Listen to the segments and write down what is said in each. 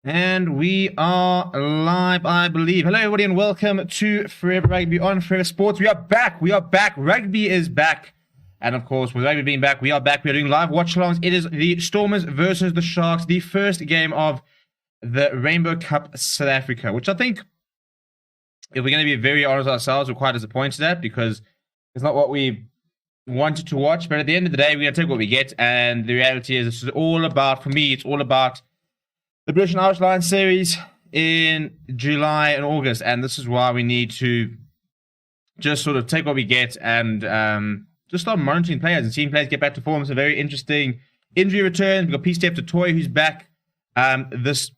And we are live, I believe. Hello, everybody, and welcome to Forever Rugby on Forever Sports. We are back. We are back. Rugby is back. And of course, with Rugby being back, we are back. We are doing live watch-alongs. It is the Stormers versus the Sharks, the first game of the Rainbow Cup South Africa, which I think, if we're going to be very honest with ourselves, we're quite disappointed at because it's not what we wanted to watch. But at the end of the day, we're going to take what we get. And the reality is, this is all about, for me, it's all about the British and Irish Lions series in July and August, and this is why we need to just sort of take what we get and just start monitoring players and seeing players get back to form. Some very interesting injury returns. We've got Steph Toy, who's back this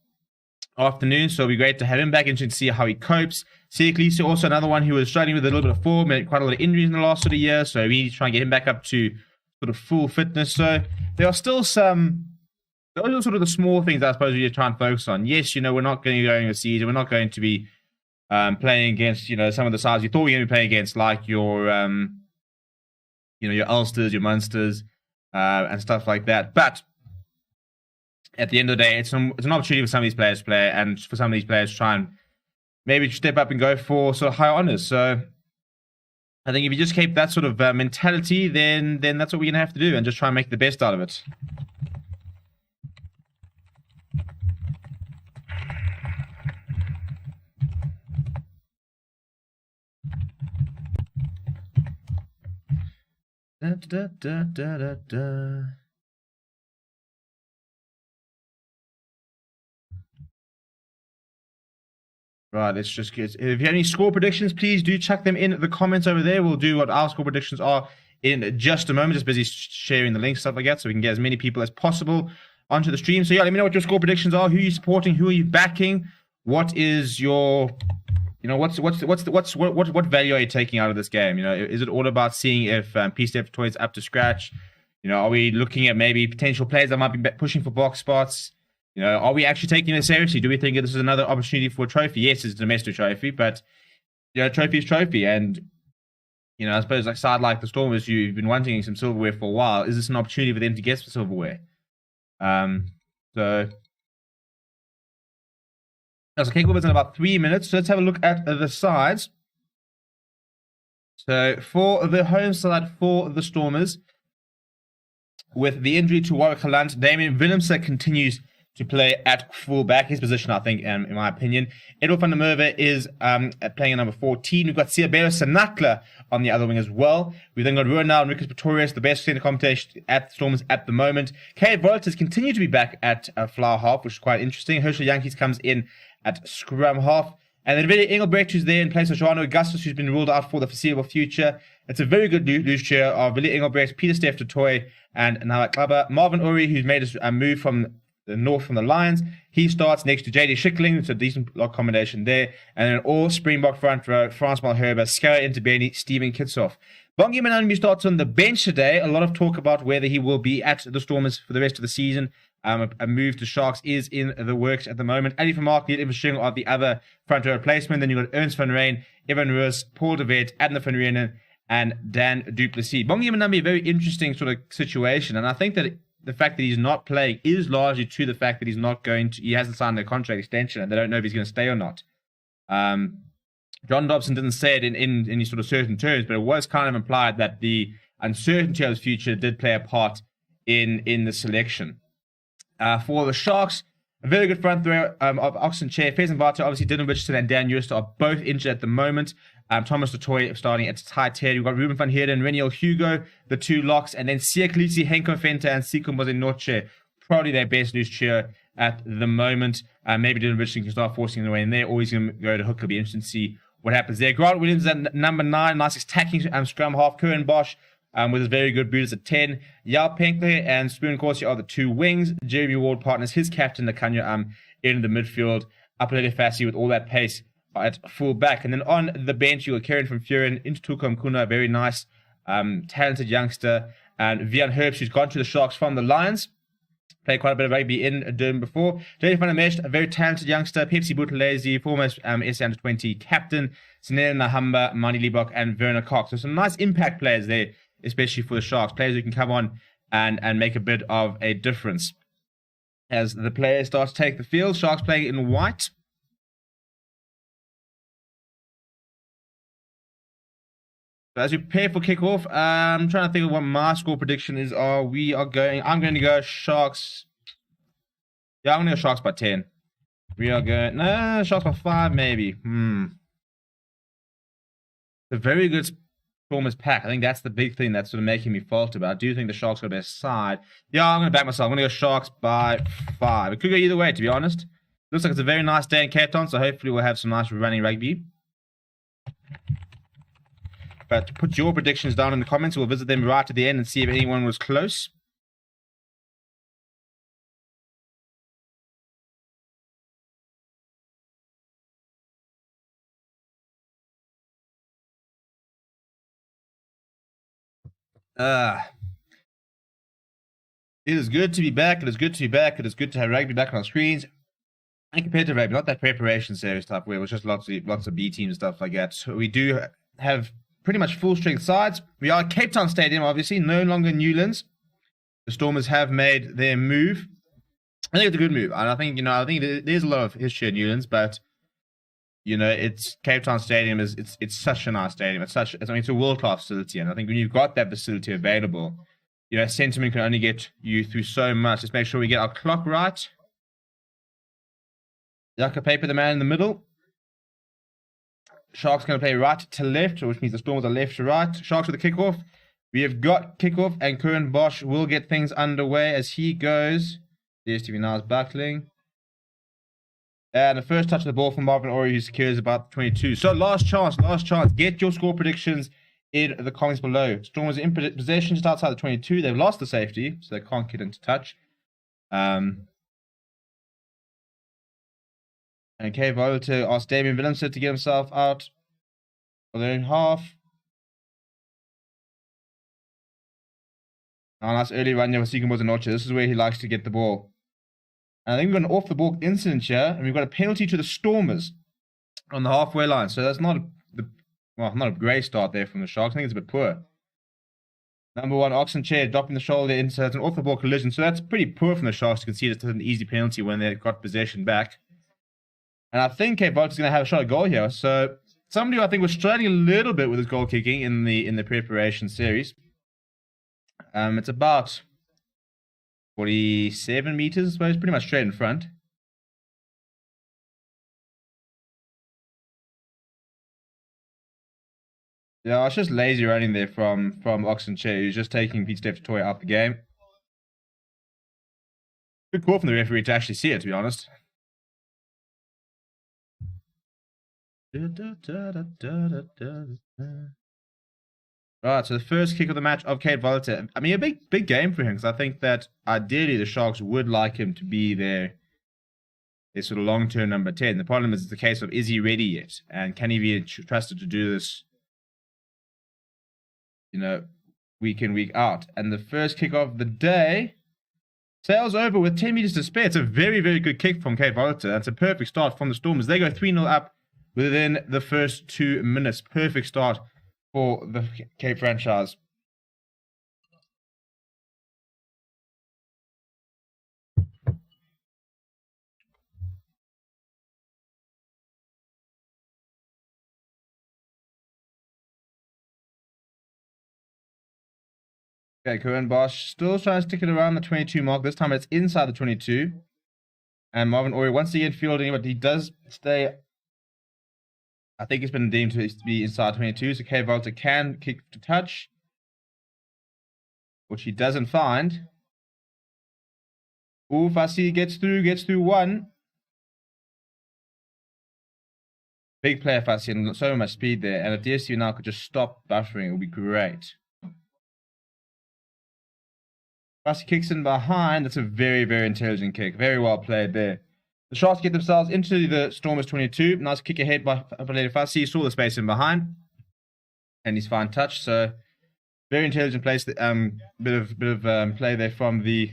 afternoon, so it'll be great to have him back. Interesting to see how he copes. Siakliso, also another one who was struggling with a little bit of form, had quite a lot of injuries in the last sort of year, so we need to try and get him back up to sort of full fitness. So there are still some. Those are sort of the small things I suppose we try and focus on. Yes, we're not going to be going overseas. We're not going to be playing against, some of the sides you thought we were going to be playing against, like your Ulsters, your Munsters, and stuff like that. But at the end of the day, it's an opportunity for some of these players to play, and for some of these players to try and maybe step up and go for sort of high honours. So I think if you just keep that sort of mentality, then that's what we're going to have to do, and just try and make the best out of it. Da, da, da, da, da, da. Right, let's just get. If you have any score predictions, please do chuck them in the comments over there. We'll do what our score predictions are in just a moment. Just busy sharing the links, stuff like that, so we can get as many people as possible onto the stream. So yeah, let me know what your score predictions are. Who are you supporting? Who are you backing? What is your what value are you taking out of this game? Is it all about seeing if Steph Toy is up to scratch? Are we looking at maybe potential players that might be pushing for box spots? Are we actually taking it seriously? Do we think that this is another opportunity for a trophy? Yes, it's a domestic trophy, but trophy is trophy, and I suppose like side like the Stormers, you've been wanting some silverware for a while. Is this an opportunity for them to get some silverware? So. So kickoff in about 3 minutes. So let's have a look at the sides. So for the home side for the Stormers, with the injury to WATCHALONG, Damian Willemse continues to play at fullback. His position, I think, in my opinion. Edel van der Merwe is playing at number 14. We've got Siabelo Sanakla on the other wing as well. We've then got Ruanal and Rikus Pretorius, the best center competition at the Stormers at the moment. Kate Volters continue to be back at flower half, which is quite interesting. Herschel Yankees comes in at scrum half. And then Willie Engelbrecht, who's there in place of Joano Augustus, who's been ruled out for the foreseeable future. It's a very good loose chair of Willie Engelbrecht, Peter Steph Toy, and Nawak Klaba. Marvin Uri, who's made a move from the north from the Lions. He starts next to JD Schickling. It's a decent lock combination there. And then all Springbok front row, Frans Malherbe, Skara Interbeni, Steven Kitsoff. Bongi Manambi starts on the bench today. A lot of talk about whether he will be at the Stormers for the rest of the season. A move to Sharks is in the works at the moment. Ali van Mark, Neil Investering are the other front row replacement. Then you've got Ernst van Rijn, Evan Roos, Paul de Vet, Adna van Reenen, and Dan Duplessis. Bongi Manambi, a very interesting sort of situation. And I think that the fact that he's not playing is largely to the fact that he hasn't signed a contract extension and they don't know if he's going to stay or not. John Dobson didn't say it in any sort of certain terms, but it was kind of implied that the uncertainty of his future did play a part in the selection. For the Sharks, a very good front row of Oxen Chair. Fez and Vata, obviously Dylan Richardson and Dan Jooste are both injured at the moment. Thomas Toy starting at tight head. We've got Ruben van Heerden, Reniel Hugo, the two locks, and then Siakliso, Henko Fenta, and Sikum Mozenoche. Probably their best loose chair at the moment. Maybe Dylan Richardson can start forcing the way in there, or he's going to go to hook. It'll be interesting to see what happens there. Grant Williams at number 9, nice attacking scrum half. Curran Bosch with his very good boots at 10. Yao Penkler and Spoon Corsi are the two wings. Jeremy Ward partners his captain, Nakanya, in the midfield. Apalele Fassi with all that pace at full back. And then on the bench, you got Karen from Furen into Tuko Mkuna, a very nice, talented youngster. And Vian Herbst, who's gone to the Sharks from the Lions. Played quite a bit of rugby in Durban before. Jay van der Mesh, a very talented youngster. Pepsi Buthelezi, former SA Under-20 captain. Sinele Nahamba, Mani Libok, and Werner Cox. So some nice impact players there, especially for the Sharks. Players who can come on and make a bit of a difference. as the players start to take the field. Sharks playing in white. So as we prepare for kickoff, I'm trying to think of what my score prediction is. I'm going to go Sharks. Yeah, I'm going to go Sharks by 10. We are going... No, Sharks by 5 maybe. It's a very good Stormers pack. I think that's the big thing that's sort of making me falter, but I do think the Sharks got the best side. Yeah, I'm going to back myself. I'm going to go Sharks by 5. It could go either way, to be honest. Looks like it's a very nice day in Cape Town, so hopefully we'll have some nice running rugby. But put your predictions down in the comments. We'll visit them right at the end and see if anyone was close. It is good to be back. It is good to be back. It is good to have rugby back on our screens. And competitive rugby, not that preparation series stuff where it was just lots of B teams and stuff like that. So we do have pretty much full strength sides. We are at Cape Town Stadium, obviously, no longer Newlands. The Stormers have made their move. I think it's a good move, and I think there's a lot of history at Newlands, but it's Cape Town Stadium it's such a nice stadium. It's a world class facility, and I think when you've got that facility available, sentiment can only get you through so much. Let's make sure we get our clock right. Yucca Paper, the man in the middle. Sharks going to play right to left, which means the Stormers are left to right. Sharks with the kickoff. We have got kickoff, and Curran Bosch will get things underway as he goes. DSTV now is battling. And the first touch of the ball from Marvin Ori, who secures about 22. So last chance. Get your score predictions in the comments below. Stormers in possession just outside the 22. They've lost the safety, so they can't get into touch. And K. Volta asked Damien Willemse to get himself out of their own half. Oh, nice early run here with Sigurd Noche. This is where he likes to get the ball. And I think we've got an off-the-ball incident here, and we've got a penalty to the Stormers on the halfway line. So that's not a great start there from the Sharks. I think it's a bit poor. Number 1, Oxen Chair dropping the shoulder in, so it's an off-the-ball collision. So that's pretty poor from the Sharks to concede it's an easy penalty when they got possession back. And I think Cape Volta's going to have a shot at goal here. So somebody who I think was struggling a little bit with his goal kicking in the preparation series. It's about 47 meters, I suppose, pretty much straight in front. Yeah, it's just lazy running there from Oxen Chair, who's just taking Pete Steph Toy out the game. Good call from the referee to actually see it, to be honest. Right, so the first kick of the match of Cape Volta. I mean, a big game for him, because I think that ideally the Sharks would like him to be their sort of long-term number 10. The problem is the case of, is he ready yet? And can he be trusted to do this, week in, week out? And the first kick of the day sails over with 10 meters to spare. It's a very, very good kick from Cape Volta. That's a perfect start from the Stormers. They go 3-0 up within the first 2 minutes. Perfect start for the Cape franchise. Okay, Cohen Bosch still trying to stick it around the 22 mark. This time it's inside the 22. And Marvin Ori once again fielding, but he does stay. I think it's been deemed to be inside 22, so Cape Volta can kick to touch, which he doesn't find. Ooh, Fassi gets through one. Big player Fassi, and so much speed there. And if DSU now could just stop buffering, it would be great. Fassi kicks in behind. That's a very, very intelligent kick. Very well played there. The Sharks get themselves into the Stormers 22. Nice kick ahead by Fassi. Saw the space in behind, and he's fine touch. So very intelligent place. Bit of play there from the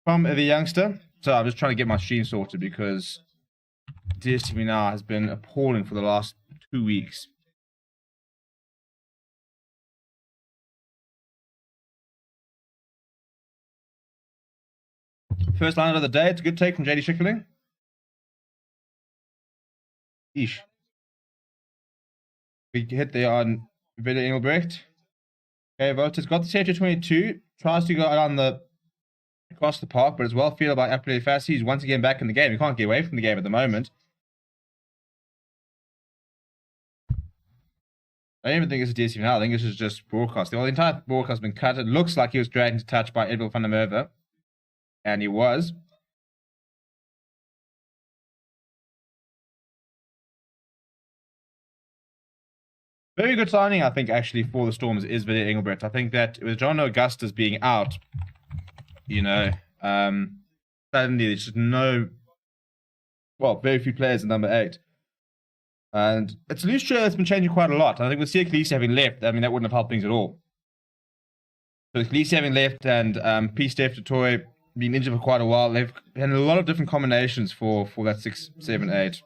youngster. So I'm just trying to get my stream sorted because DSTV now has been appalling for the last 2 weeks. First line of the day. It's a good take from JD Schickerling. Eesh. We hit there on Vida Engelbrecht. Okay, Wouters got the save to 22. Tries to go across the park, but it's well fielded by Apple Fassi. He's once again back in the game. He can't get away from the game at the moment. I don't even think it's a DSC now. I think this is just broadcast. The entire broadcast has been cut. It looks like he was dragged into touch by Edwin van der Merwe. And he was. Very good signing, I think, actually, for the Stormers is Vida Engelbrecht. I think that with John Augustus being out, suddenly there's just very few players in number 8. And it's a loose trio that's been changing quite a lot. I think with Sia Khaleesi having left, that wouldn't have helped things at all. So with Khaleesi having left and P. Steph Toy being injured for quite a while, they've had a lot of different combinations for that 6, 7, 8.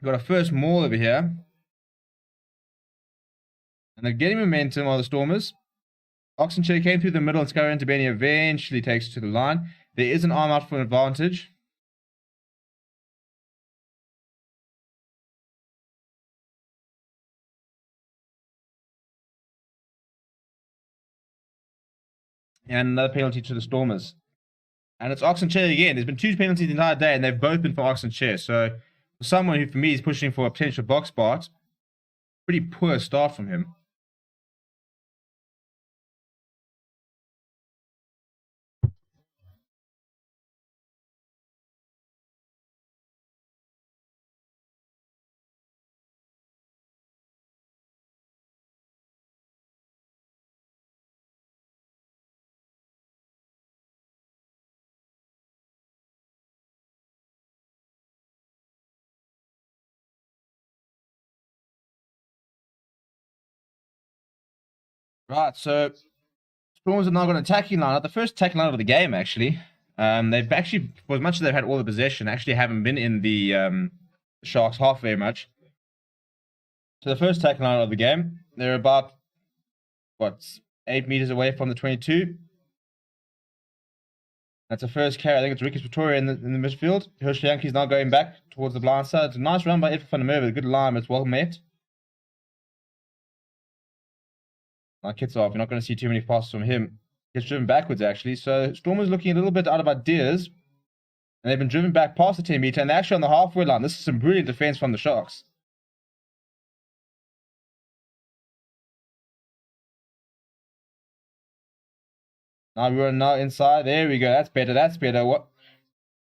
We've got a first maul over here. And they're getting momentum while the Stormers. Oxenchair came through the middle and Scarra into Benny eventually takes it to the line. There is an arm out for an advantage. And another penalty to the Stormers. And it's Oxenchair again. There's been 2 penalties the entire day, and they've both been for Oxenchair. So, for someone who, for me, is pushing for a potential box spot, pretty poor start from him. Right, so Stormers are now got an attacking line. The first attacking line of the game, actually. They've actually, for as much as they've had all the possession, actually haven't been in the Sharks half very much. So the first attacking line of the game, they're about, 8 meters away from the 22. That's a first carry. I think it's Ricky Pretoria in the midfield. Herschel Yankees now going back towards the blind side. It's a nice run by Edwin van der Merwe. Good line, but it's well met. Now kits off. You're not going to see too many passes from him. Gets driven backwards, actually. So Stormers looking a little bit out of ideas. And they've been driven back past the 10 meter. And they're actually on the halfway line. This is some brilliant defense from the Sharks. Now we're now inside. There we go. That's better. That's better. What?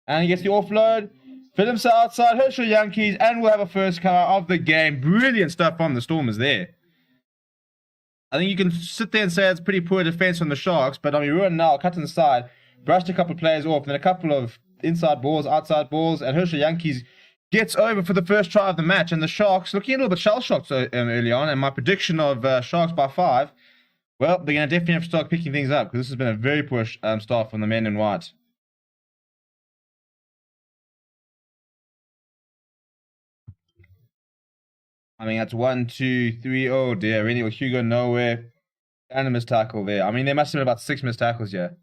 And he gets the offload. Phillips outside. Herschel Yankees. And we'll have a first cover of the game. Brilliant stuff from the Stormers there. I think you can sit there and say it's pretty poor defense from the Sharks, but Ruan now cut inside, brushed a couple of players off, and then a couple of inside balls, outside balls, and Herschel Yankees gets over for the first try of the match, and the Sharks looking a little bit shell-shocked early on, and my prediction of Sharks by 5, well, they're going to definitely have to start picking things up, because this has been a very poor start from the men in white. That's 1, 2, 3. Oh dear, Rennie Hugo nowhere. And a missed tackle there. There must have been about 6 missed tackles here.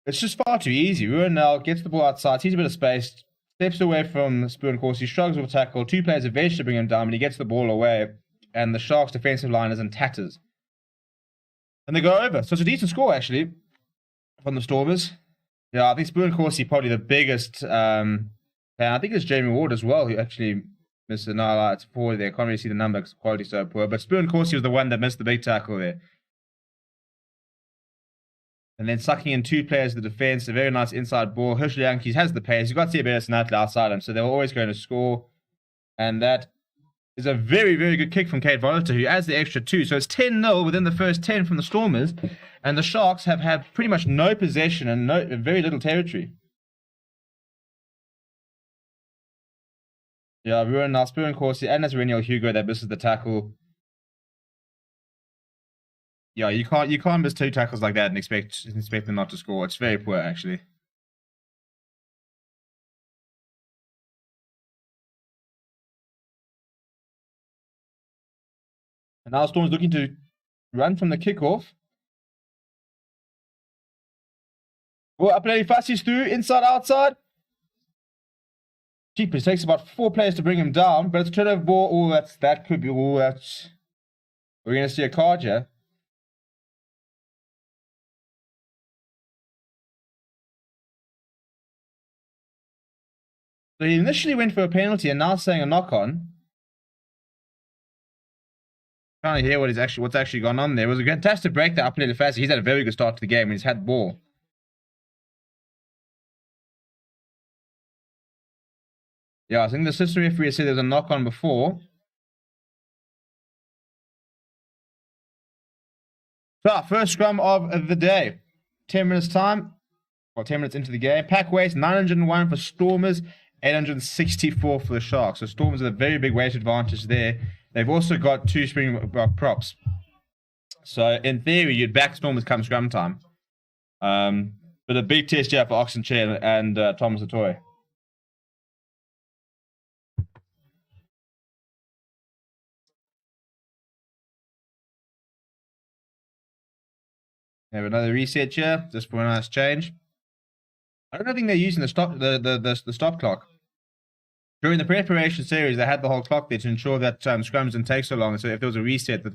It's just far too easy. Ruan now gets the ball outside, sees a bit of space, steps away from Spoon Corsi, struggles with a tackle. 2 players eventually bring him down, but he gets the ball away. And the Sharks' defensive line is in tatters. And they go over. So it's a decent score, actually, from the Stormers. Yeah, I think Spoon Corsi probably the biggest. And I think it's Jamie Ward as well, who actually missed the no, it's 4 there. Can't really see the number because the quality's so poor. But Spoon Corsi was the one that missed the big tackle there. And then sucking in 2 players to the defense, a very nice inside ball. Herschel Yankees has the pace. You've got Siaberes and Atla outside him, so they're always going to score. And that is a very, very good kick from Kate Voliter, who adds the extra 2. So it's 10-0 within the first 10 from the Stormers. And the Sharks have had pretty much no possession and very little territory. Yeah, Ruan now, Spoon Corsi, and that's Reniel Hugo that misses the tackle. Yeah, you can't miss 2 tackles like that and expect them not to score. It's very poor, actually. now Storm's looking to run from the kickoff. Well, Apelele Fassi's through, inside, outside. Jeepers, takes about 4 players to bring him down, but it's a turnover ball. Oh, that could be. Oh, that's. We're going to see a card here. So he initially went for a penalty and now saying a knock on. Trying to hear what's actually gone on there. It was a fantastic break that Apelele Fassi. He's had a very good start to the game and he's had the ball. Yeah, I think the assistant referee said there was a knock on before. So, first scrum of the day. 10 minutes time. Well, 10 minutes into the game. Pack weight 901 for Stormers, 864 for the Sharks. So Stormers have a very big weight advantage there. They've also got 2 Springbok props. So in theory, you'd back Stormers come scrum time. But a big test here for Oxenchair and Thomas Atoy. We have another reset here, just for a nice change. I don't think they're using the stop clock. During the preparation series, they had the whole clock there to ensure that scrums didn't take so long. So if there was a reset, that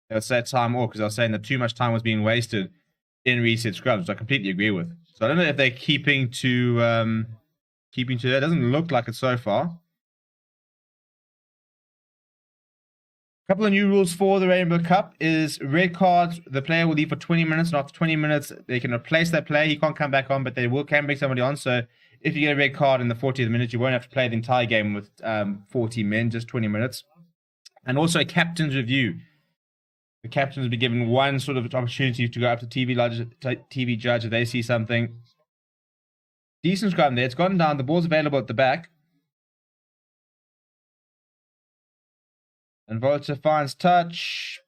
they would set time off because I was saying that too much time was being wasted in reset scrums, which I completely agree with. So I don't know if they're keeping to that. It doesn't look like it so far. A couple of new rules for the Rainbow Cup is red cards. The player will leave for 20 minutes, and after 20 minutes, they can replace that player. He can't come back on, but they can bring somebody on. So if you get a red card in the 40th minute, you won't have to play the entire game with 40 men, just 20 minutes. And also a captain's review. The captains will be given one sort of opportunity to go up to TV judge if they see something. Decent scrum there. It's gone down. The ball's available at the back. And Volta finds touch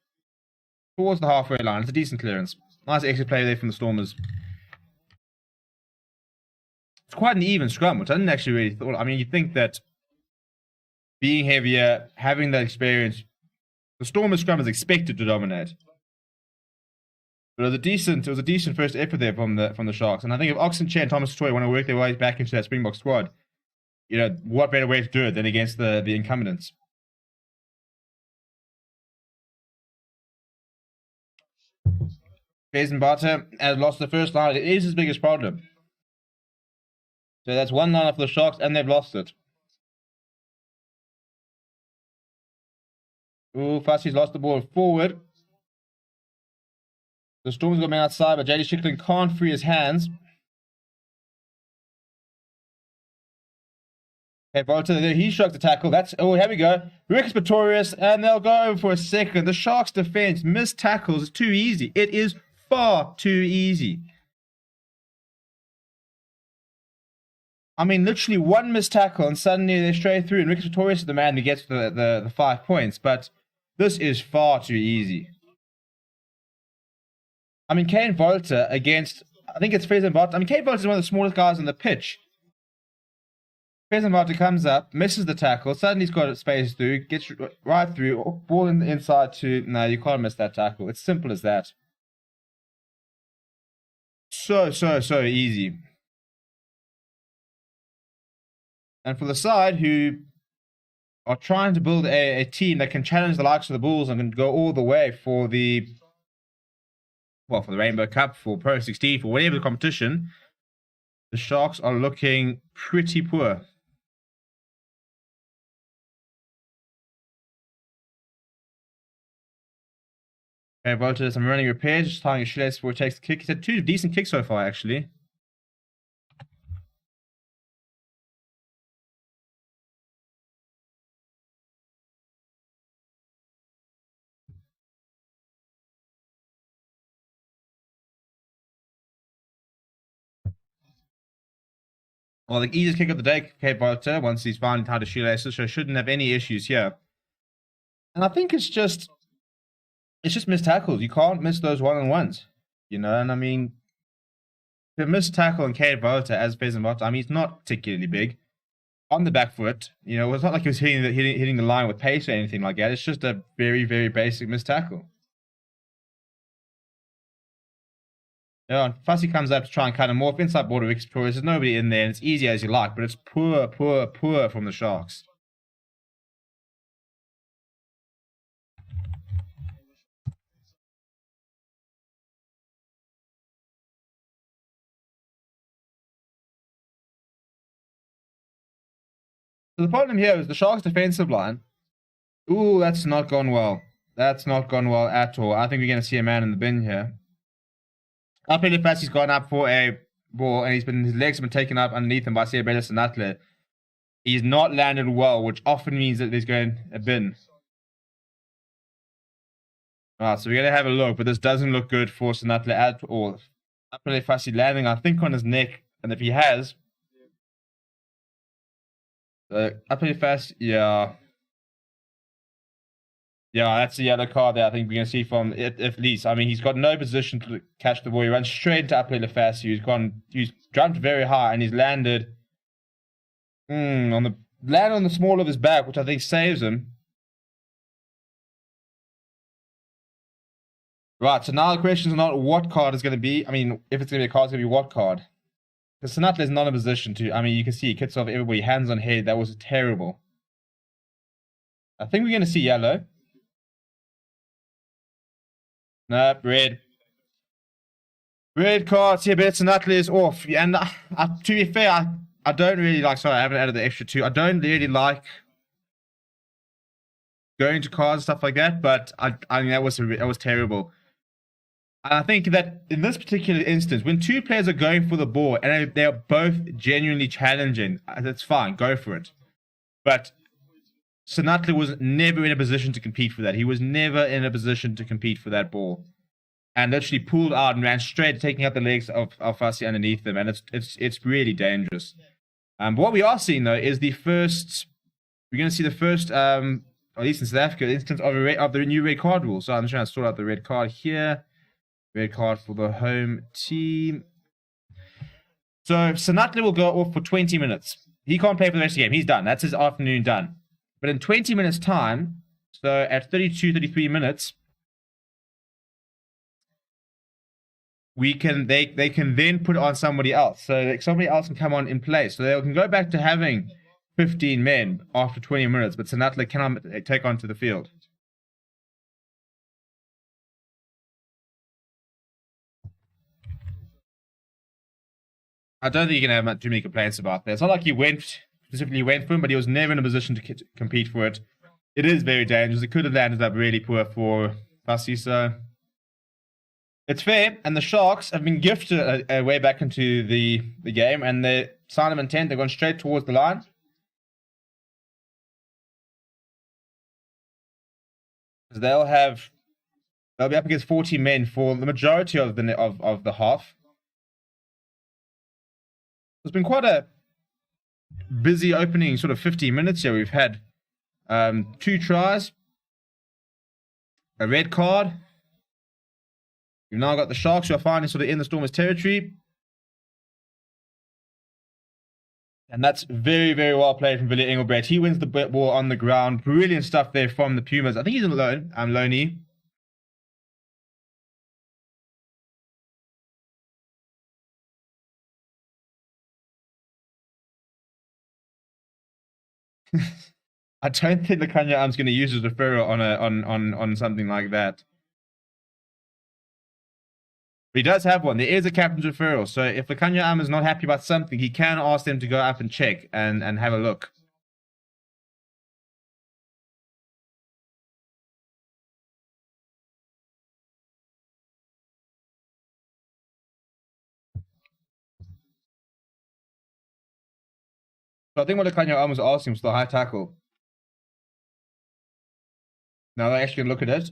towards the halfway line. It's a decent clearance. Nice exit play there from the Stormers. It's quite an even scrum, which I didn't actually really thought. I mean, you'd think that being heavier, having that experience, the Stormers scrum is expected to dominate. But it was a decent first effort there from the Sharks. And I think if Oxenchair and Thomas Toy want to work their way back into that Springbok squad, you know, what better way to do it than against the incumbents? Barter has lost the first line. It is his biggest problem. So that's 1-9 for the Sharks, and they've lost it. Ooh, Fassi's lost the ball forward. The Storm's got men outside, but JD Strickland can't free his hands. Okay, Volta, he struck the tackle. Here we go. Rex Pretorius, and they'll go over for a second. The Sharks' defense missed tackles. It's too easy. It is far too easy. I mean, literally one missed tackle and suddenly they're straight through. And Rex Pretorius is the man who gets the 5 points. But this is far too easy. I mean, Kane Volta against, I think it's Faison Volta. I mean, Kane Volta is one of the smallest guys on the pitch. Faison Volta comes up, misses the tackle. Suddenly he's got space through, gets right through, ball in the inside to, no, you can't miss that tackle. It's simple as that. So easy. And for the side who are trying to build a team that can challenge the likes of the Bulls and can go all the way for the Rainbow Cup, for Pro 16, for whatever the competition, the Sharks are looking pretty poor. Okay, Volta does some running repairs, just tying his shoelace before he takes the kick. He's had 2 decent kicks so far, actually. Well, the easiest kick of the day, Cape Volta, once he's finally tied his shoelaces, so shouldn't have any issues here. And I think it's just missed tackles. You can't miss those one-on-ones, you know. And I mean, to miss tackle and Cape Volta as Faison Volta, I mean, he's not particularly big. on the back foot. You know, it's not like he was hitting the line with pace or anything like that. It's just a very, very basic missed tackle. Yeah, Fussy comes up to try and cut him off inside border Victoria. There's nobody in there, and it's easy as you like, but it's poor from the Sharks. So the problem here is the Sharks' defensive line. Ooh, that's not gone well. That's not gone well at all. I think we're going to see a man in the bin here. Up in the fast, he's gone up for a ball, and his legs have been taken up underneath him by Seabela Sanatle. He's not landed well, which often means that there's going a bin. Alright, so we're going to have a look, but this doesn't look good for Sanatle at all. Up in the fast, he's landing, I think, on his neck, and if he has... up in the fast, yeah. Yeah, that's the yellow card there. I think we're going to see from it, at least. I mean, he's got no position to catch the ball. He runs straight into Apple Lefassi. He's jumped very high, and he's landed on the small of his back, which I think saves him. Right, so now the question is not what card is going to be. I mean, if it's going to be a card, it's going to be what card. Because Sanatle is not in a position to. I mean, you can see he kicks off everybody, hands on head. That was terrible. I think we're going to see yellow. No, red. Red card. Seabela Sanatle is off. And to be fair, I don't really like. Sorry, I haven't added the extra 2. I don't really like going to cards and stuff like that. But I mean that was terrible. And I think that in this particular instance, when 2 players are going for the ball and they are both genuinely challenging, that's fine. Go for it. But Sanatle was never in a position to compete for that. He was never in a position to compete for that ball. And literally pulled out and ran straight, taking out the legs of Fussy underneath them. And it's really dangerous. But what we are seeing, though, is we're going to see the first, at least in South Africa, instance of the new red card rule. So I'm just trying to sort out the red card here. Red card for the home team. So Sanatle will go off for 20 minutes. He can't play for the rest of the game. He's done. That's his afternoon done. But in 20 minutes' time, so at 32, 33 minutes, they can then put on somebody else. So somebody else can come on in place. So they can go back to having 15 men after 20 minutes, but Sanatle cannot take onto the field. I don't think you can have too many complaints about that. It's not like he specifically went for him, but he was never in a position to compete for it. It is very dangerous. It could have landed up really poor for Fussy, so it's fair. And the Sharks have been gifted a way back into the game, and they sign of intent. They're going straight towards the line. They'll be up against 40 men for the majority of the half. It's been quite a busy opening sort of 15 minutes here. We've had 2 tries, a red card. We've now got the Sharks who are finally sort of in the Stormers' territory. And that's very, very well played from Willie Engelbrecht. He wins the ball on the ground. Brilliant stuff there from the Pumas. I think he's on loan. Loney. I don't think the Kanya Arm's going to use his referral on something like that. But he does have one. There is a captain's referral. So if the Kanya Arm is not happy about something, he can ask them to go up and check and have a look. So I think what the Kanya Arm was asking was the high tackle. Now they're actually going to look at it.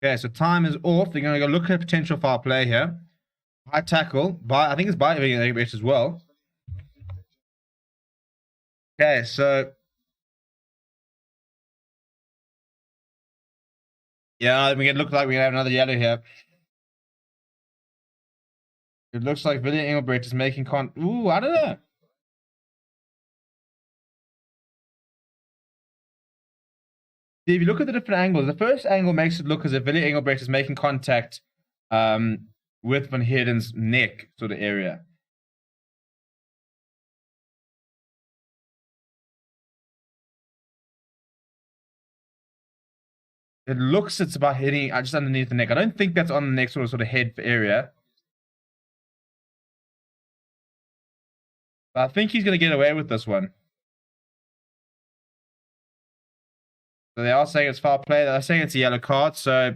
Okay, so time is off. They're going to go look at potential foul play here. High tackle. I think it's by Engelbrecht as well. Okay, so yeah, we can look like we have another yellow here. It looks like William Engelbrecht is making Ooh, I don't know. If you look at the different angles, the first angle makes it look as if Willie Engelbrecht is making contact with Van Heerden's neck sort of area. It looks it's about hitting just underneath the neck. I don't think that's on the neck sort of head area. But I think he's going to get away with this one. So they are saying it's foul play. They're saying it's a yellow card. So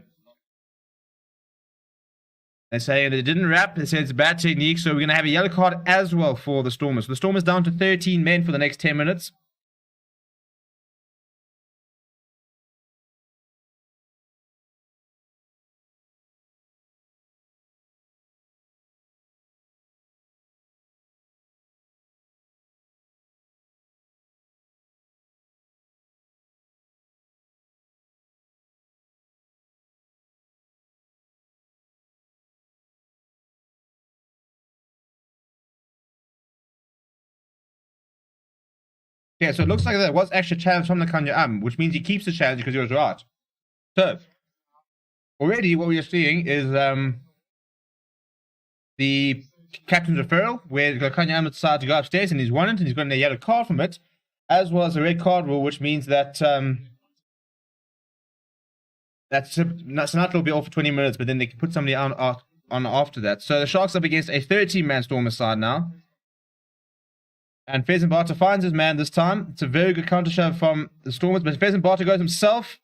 they're saying they didn't wrap. They said it's bad technique. So we're going to have a yellow card as well for the Stormers. So the Stormers down to 13 men for the next 10 minutes. Yeah, so it looks like there was actually a challenge from the Kanya which means he keeps the challenge because he was right. So, already what we are seeing is the captain's referral, where Kanya decided to go upstairs and he's won it, and he's got a yellow card from it, as well as a red card rule, which means that Sinatra will be off for 20 minutes, but then they can put somebody on after that. So the Sharks up against a 13-man Stormers side now. And Fezenbarter finds his man this time. It's a very good counter shove from the Stormers, but Fezenbarter goes himself.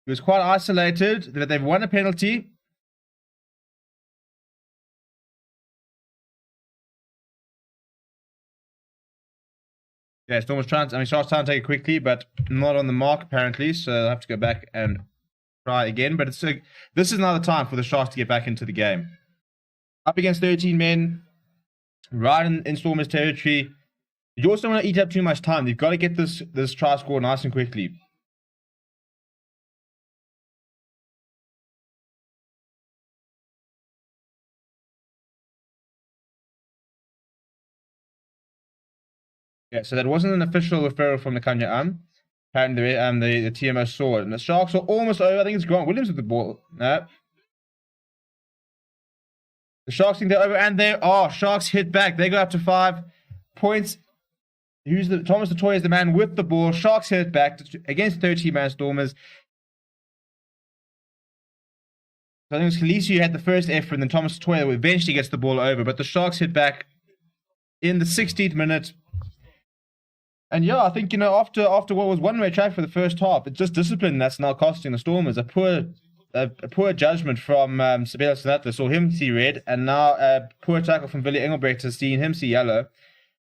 He was quite isolated, but they've won a penalty. Yeah, Stormers Sharks trying to take it quickly, but not on the mark apparently, so they'll have to go back and try again. But this is now the time for the Sharks to get back into the game. Up against 13 men. Right in Stormers territory. You also don't want to eat up too much time. You've got to get this try score nice and quickly. Yeah, so that wasn't an official referral from the Kanya Apparently the TMO saw it. And the Sharks are almost over. I think it's Grant Williams with the ball. No. The Sharks think they're over, and they are. Sharks hit back. They go up to 5 points. Thomas Latoya is the man with the ball. Sharks hit back against 13-man Stormers. So I think it was Khaleesi who had the first effort, and then Thomas Latoya who eventually gets the ball over. But the Sharks hit back in the 16th minute. And yeah, I think, after what was one-way track for the first half, it's just discipline that's now costing the Stormers. A poor judgment from Sabelo Sinatla saw him see red, and now a poor tackle from Willie Engelbrecht has seen him see yellow.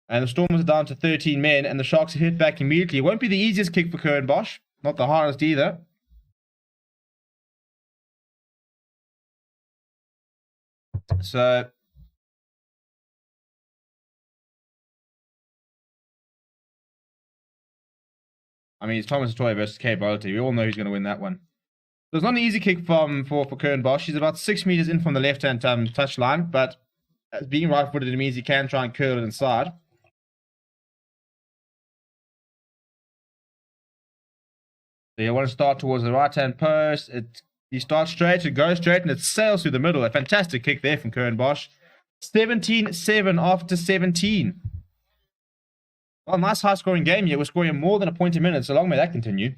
And the Stormers are down to 13 men, and the Sharks are hit back immediately. It won't be the easiest kick for Curran Bosch, not the hardest either. So it's Thomas Latoya versus Kay Bolity. We all know who's going to win that one. So it's not an easy kick for Curran Bosch. He's about 6 meters in from the left-hand touch line, but as being right-footed, it means he can try and curl it inside. So you want to start towards the right-hand post. You start straight, it goes straight, and it sails through the middle. A fantastic kick there from Curran Bosch. 17-7 after 17. Well, nice high-scoring game here. We're scoring more than a point a minute, so long may that continue.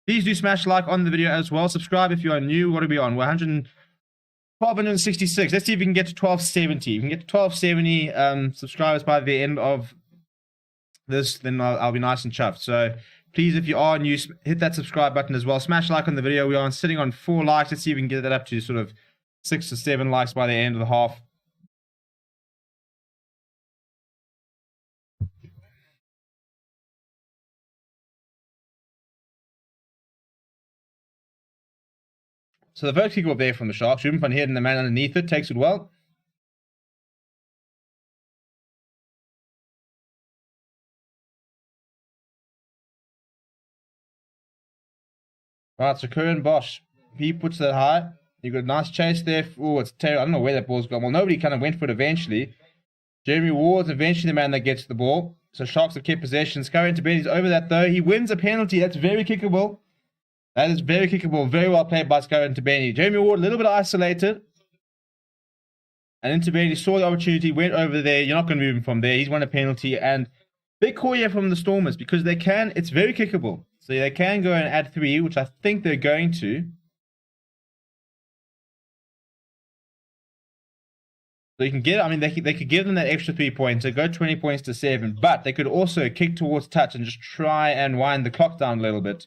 Please do smash like on the video as well. Subscribe if you are new. What are we on? We're 1266. Let's see if we can get to 1270. If we can get to 1270 subscribers by the end of this, then I'll be nice and chuffed. So please, if you are new, hit that subscribe button as well. Smash like on the video. We are sitting on 4 likes. Let's see if we can get that up to sort of 6 or 7 likes by the end of the half. So the first kick up there from the Sharks. Ruben van Heerden, the man underneath it, takes it well. Right, so Curran Bosch, he puts that high. You got a nice chase there. Oh, it's terrible. I don't know where that ball's gone. Well, nobody kind of went for it eventually. Jeremy Ward's eventually the man that gets the ball. So Sharks have kept possession. Scurry into Benny's over that though. He wins a penalty. That's very kickable. That is very kickable. Very well played by Scurry into Benny. Jeremy Ward a little bit isolated. And into Benny saw the opportunity, went over there. You're not going to move him from there. He's won a penalty. And big call here from the Stormers because they can, it's very kickable. So they can go and add 3, which I think they're going to. So you can get, I mean, they could give them that extra 3 points. So go 20 points to 7. But they could also kick towards touch and just try and wind the clock down a little bit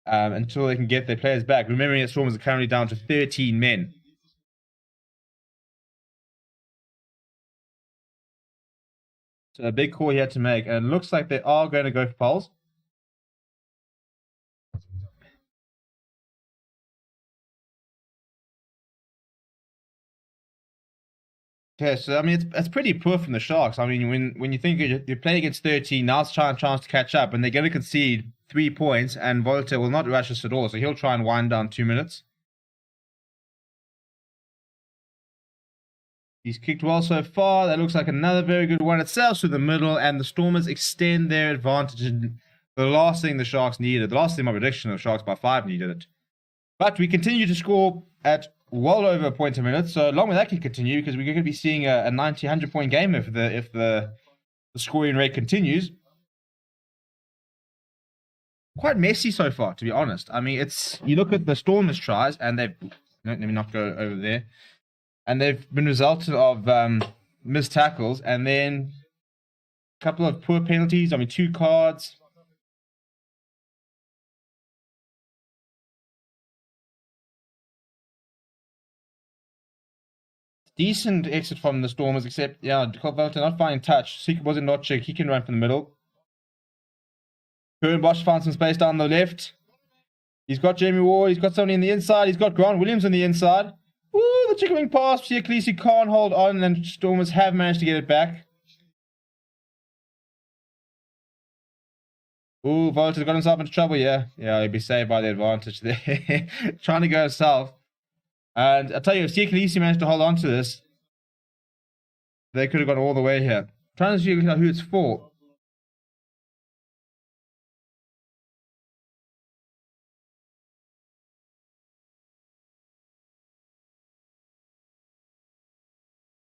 until they can get their players back. Remembering that Stormers are currently down to 13 men. So a big call here to make. And it looks like they are going to go for poles. Okay, so I mean, it's pretty poor from the Sharks. I mean, when you think you're playing against 13, now it's trying chance to catch up, and they're going to concede 3 points, and Volta will not rush us at all, so he'll try and wind down 2 minutes. He's kicked well so far. That looks like another very good one. It sails through the middle, and the Stormers extend their advantage. The last thing the Sharks needed, the last thing my prediction of the Sharks by 5 needed it. But we continue to score at well over a point a minute, so long as that can continue, because we're going to be seeing a 90, 100 point game if the scoring rate continues. Quite messy so far, to be honest. I mean, you look at the Stormers tries, and they've, let me not go over there, and they've been resulted of missed tackles, and then a couple of poor penalties. I mean, 2 cards. Decent exit from the Stormers, except, yeah, Volta not finding touch. Seeker was in Notchik. He can run from the middle. Bosch finds some space down the left. He's got Jamie Ward. He's got somebody in the inside. He's got Grant Williams on the inside. Ooh, the chicken wing pass. Siakalisi can't hold on, and Stormers have managed to get it back. Ooh, Volta's got himself into trouble, yeah. Yeah, he'll be saved by the advantage there. Trying to go south. And I tell you, if Siakalisi managed to hold on to this, they could have gone all the way here. Trying to see who it's for.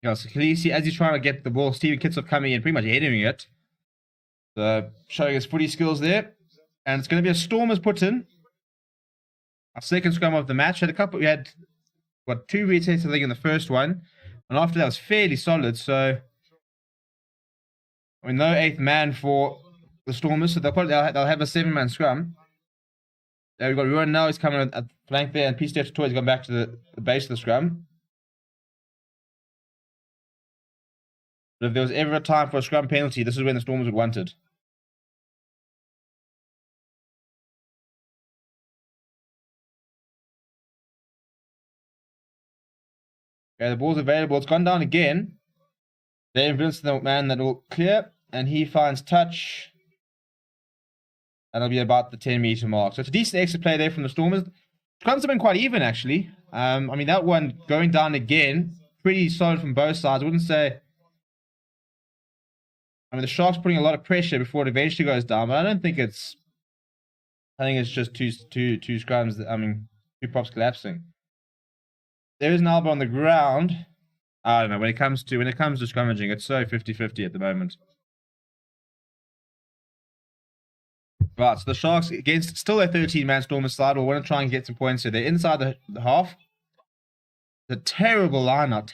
You know, so Khaleesi, as he's trying to get the ball, Steven Kitsov coming in, pretty much heading it. So, showing his footy skills there. And it's going to be a Stormers put in. Our second scrum of the match. We had 2 resets, I think, in the first one. And after that was fairly solid. So, I mean, no 8th man for the Stormers. So they'll have a 7-man scrum. There we've got Ruan now. He's coming at the flank there. And Peace Toy's gone back to the base of the scrum. But if there was ever a time for a scrum penalty, this is when the Stormers would want it. Okay, the ball's available. It's gone down again. Dave Vincent, the man that will clear, and he finds touch. And it'll be about the 10-meter mark. So it's a decent exit play there from the Stormers. Scrums have been quite even, actually. I mean, that one going down again, pretty solid from both sides. I wouldn't say... I mean, the Sharks putting a lot of pressure before it eventually goes down, but I don't think it's... I think it's just two scrums, I mean, 2 props collapsing. There is an elbow on the ground. I don't know, when it comes to scrummaging, it's so 50-50 at the moment. Right, so the Sharks against still a 13-man Stormers side will want to try and get some points here. They're inside the half. The terrible line-out.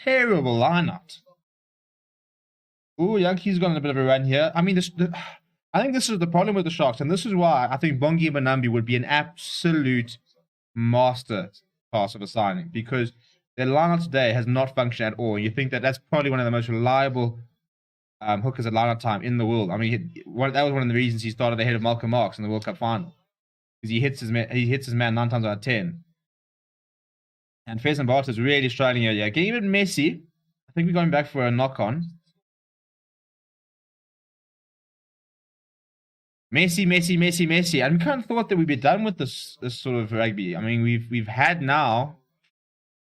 Ooh, Yankees got on a bit of a run here. I mean, I think this is the problem with the Sharks, and this is why I think Bongi Mbonambi would be an absolute master class of a signing, because their line-out today has not functioned at all. You think that's probably one of the most reliable hookers at line-out time in the world. I mean, that was one of the reasons he started ahead of Malcolm Marks in the World Cup final, because he hits his man 9 times out of 10. And Faison Barter's really struggling here. Yeah, getting a bit messy. I think we're going back for a knock-on. Messy. And we kind of thought that we'd be done with this sort of rugby. I mean, we've had now,